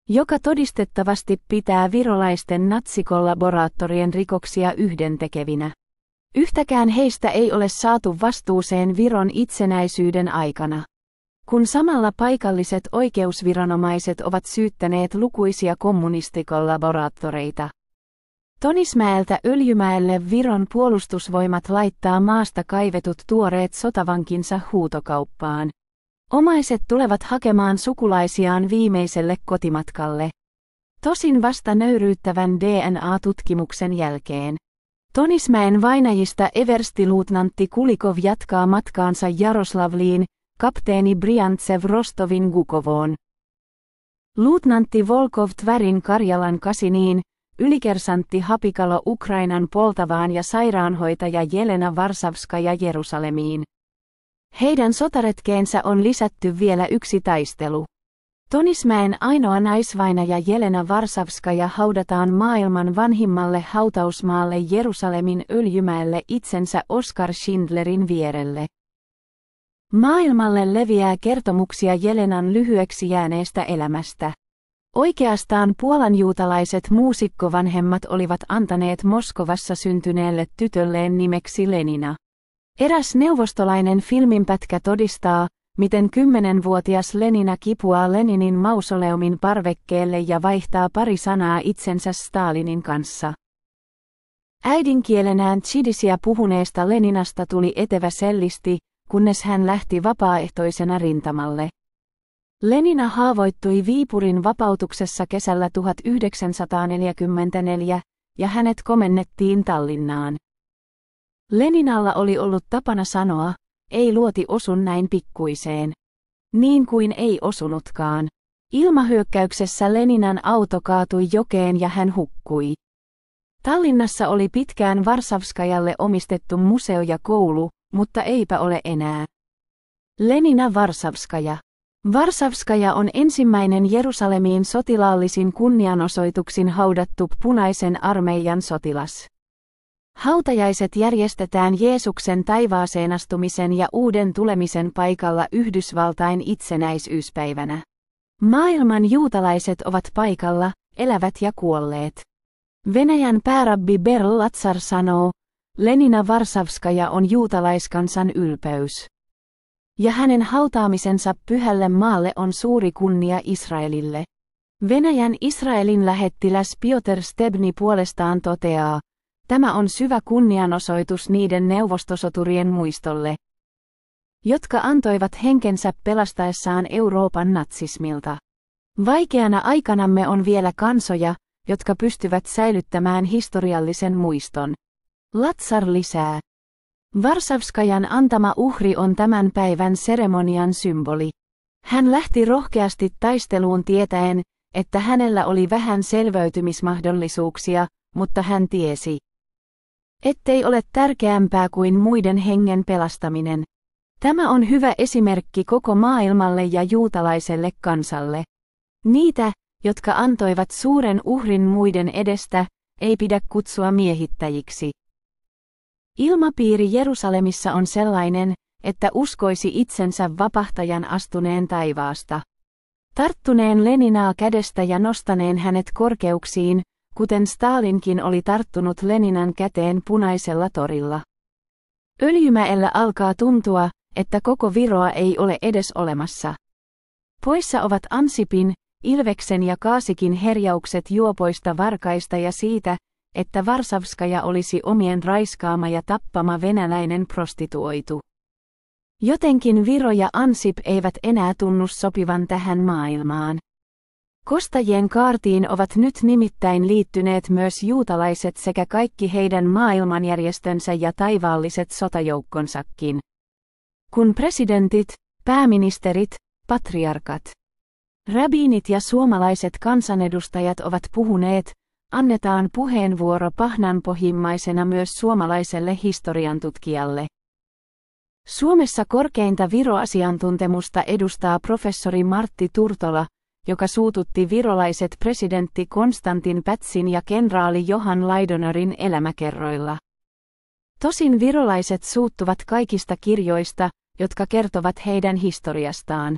joka todistettavasti pitää virolaisten natsikollaboraattorien rikoksia yhdentekevinä. Yhtäkään heistä ei ole saatu vastuuseen Viron itsenäisyyden aikana, kun samalla paikalliset oikeusviranomaiset ovat syyttäneet lukuisia kommunistikollaboraattoreita. Tonismäeltä Öljymäelle Viron puolustusvoimat laittaa maasta kaivetut tuoreet sotavankinsa huutokauppaan. Omaiset tulevat hakemaan sukulaisiaan viimeiselle kotimatkalle. Tosin vasta nöyryyttävän DNA-tutkimuksen jälkeen. Tonismäen vainajista everstiluutnantti Kulikov jatkaa matkaansa Jaroslavliin, kapteeni Briantsev Rostovin Gukovoon. Luutnantti Volkov Tvärin Karjalan Kasiniin, ylikersantti Hapikalo Ukrainan Poltavaan ja sairaanhoitaja Jelena Varsavskaja Jerusalemiin. Heidän sotaretkeensä on lisätty vielä yksi taistelu. Tonismäen ainoa naisvainaja Jelena Varsavskaja haudataan maailman vanhimmalle hautausmaalle Jerusalemin Öljymäelle itsensä Oskar Schindlerin vierelle. Maailmalle leviää kertomuksia Jelenan lyhyeksi jääneestä elämästä. Oikeastaan puolanjuutalaiset muusikkovanhemmat olivat antaneet Moskovassa syntyneelle tytölleen nimeksi Lenina. Eräs neuvostolainen filminpätkä todistaa, miten 10-vuotias Lenina kipuaa Leninin mausoleumin parvekkeelle ja vaihtaa pari sanaa itsensä Stalinin kanssa. Äidinkielenään tšidisiä puhuneesta Leninasta tuli etevä sellisti, kunnes hän lähti vapaaehtoisena rintamalle. Lenina haavoittui Viipurin vapautuksessa kesällä 1944, ja hänet komennettiin Tallinnaan. Leninalla oli ollut tapana sanoa, ei luoti osu näin pikkuiseen. Niin kuin ei osunutkaan. Ilmahyökkäyksessä Leninan auto kaatui jokeen ja hän hukkui. Tallinnassa oli pitkään Varsavskajalle omistettu museo ja koulu, mutta eipä ole enää. Lenina Varsavskaja. Varsavskaja on ensimmäinen Jerusalemiin sotilaallisin kunnianosoituksin haudattu punaisen armeijan sotilas. Hautajaiset järjestetään Jeesuksen taivaaseen astumisen ja uuden tulemisen paikalla Yhdysvaltain itsenäisyyspäivänä. Maailman juutalaiset ovat paikalla, elävät ja kuolleet. Venäjän päärabbi Berl Latsar sanoo, Lenina Varsavskaja on juutalaiskansan ylpeys. Ja hänen hautaamisensa pyhälle maalle on suuri kunnia Israelille. Venäjän Israelin lähettiläs Piotr Stebni puolestaan toteaa, tämä on syvä kunnianosoitus niiden neuvostosoturien muistolle, jotka antoivat henkensä pelastaessaan Euroopan natsismilta. Vaikeana aikanamme on vielä kansoja, jotka pystyvät säilyttämään historiallisen muiston. Latsar lisää. Varsavskajan antama uhri on tämän päivän seremonian symboli. Hän lähti rohkeasti taisteluun tietäen, että hänellä oli vähän selviytymismahdollisuuksia, mutta hän tiesi, ettei ole tärkeämpää kuin muiden hengen pelastaminen. Tämä on hyvä esimerkki koko maailmalle ja juutalaiselle kansalle. Niitä, jotka antoivat suuren uhrin muiden edestä, ei pidä kutsua miehittäjiksi. Ilmapiiri Jerusalemissa on sellainen, että uskoisi itsensä vapahtajan astuneen taivaasta. Tarttuneen Leninaa kädestä ja nostaneen hänet korkeuksiin, kuten Stalinkin oli tarttunut Leninan käteen Punaisella torilla. Öljymäellä alkaa tuntua, että koko Viroa ei ole edes olemassa. Poissa ovat Ansipin, Ilveksen ja Kaasikin herjaukset juopoista varkaista ja siitä, että Varsavskaja olisi omien raiskaama ja tappama venäläinen prostituoitu. Jotenkin Viro ja Ansip eivät enää tunnu sopivan tähän maailmaan. Kostajien kaartiin ovat nyt nimittäin liittyneet myös juutalaiset sekä kaikki heidän maailmanjärjestönsä ja taivaalliset sotajoukkonsakin. Kun presidentit, pääministerit, patriarkat, rabiinit ja suomalaiset kansanedustajat ovat puhuneet, annetaan puheenvuoro pahnanpohjimmaisena myös suomalaiselle historiantutkijalle. Suomessa korkeinta Viro-asiantuntemusta edustaa professori Martti Turtola, joka suututti virolaiset presidentti Konstantin Pätsin ja kenraali Johan Laidonerin elämäkerroilla. Tosin virolaiset suuttuvat kaikista kirjoista, jotka kertovat heidän historiastaan.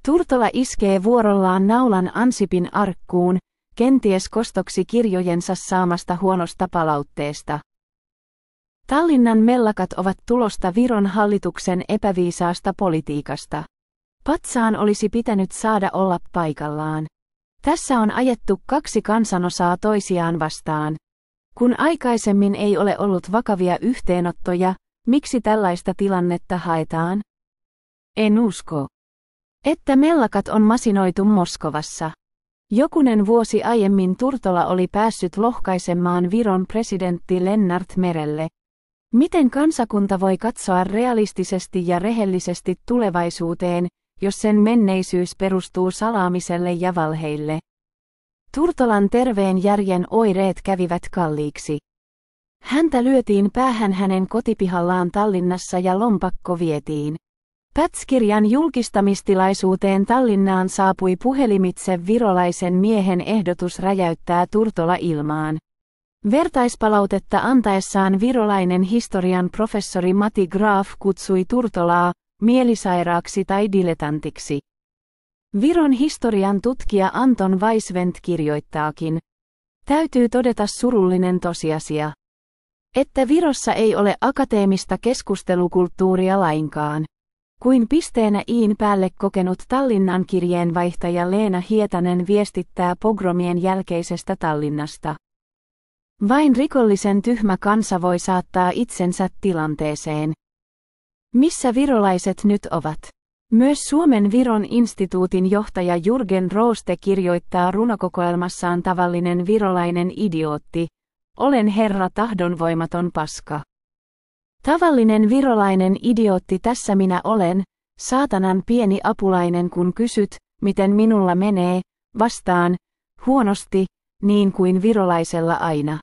Turtola iskee vuorollaan naulan Ansipin arkkuun, kenties kostoksi kirjojensa saamasta huonosta palautteesta. Tallinnan mellakat ovat tulosta Viron hallituksen epäviisaasta politiikasta. Patsaan olisi pitänyt saada olla paikallaan. Tässä on ajettu kaksi kansanosaa toisiaan vastaan. Kun aikaisemmin ei ole ollut vakavia yhteenottoja, miksi tällaista tilannetta haetaan? En usko, että mellakat on masinoitu Moskovassa. Jokunen vuosi aiemmin Turtola oli päässyt lohkaisemaan Viron presidentti Lennart Merelle. Miten kansakunta voi katsoa realistisesti ja rehellisesti tulevaisuuteen, jos sen menneisyys perustuu salaamiselle ja valheille? Turtolan terveen järjen oireet kävivät kalliiksi. Häntä lyötiin päähän hänen kotipihallaan Tallinnassa ja lompakko vietiin. Pätskirjan julkistamistilaisuuteen Tallinnaan saapui puhelimitse virolaisen miehen ehdotus räjäyttää Turtola ilmaan. Vertaispalautetta antaessaan virolainen historian professori Matti Graaf kutsui Turtolaa mielisairaaksi tai diletantiksi. Viron historian tutkija Anton Weisvent kirjoittaakin: täytyy todeta surullinen tosiasia, että Virossa ei ole akateemista keskustelukulttuuria lainkaan. Kuin pisteenä iin päälle kokenut Tallinnan kirjeenvaihtaja Leena Hietanen viestittää pogromien jälkeisestä Tallinnasta. Vain rikollisen tyhmä kansa voi saattaa itsensä tilanteeseen, missä virolaiset nyt ovat. Myös Suomen Viron instituutin johtaja Jürgen Rooste kirjoittaa runokokoelmassaan Tavallinen virolainen idiootti, olen herra tahdonvoimaton paska. Tavallinen virolainen idiootti tässä minä olen, saatanan pieni apulainen kun kysyt, miten minulla menee, vastaan, huonosti, niin kuin virolaisella aina.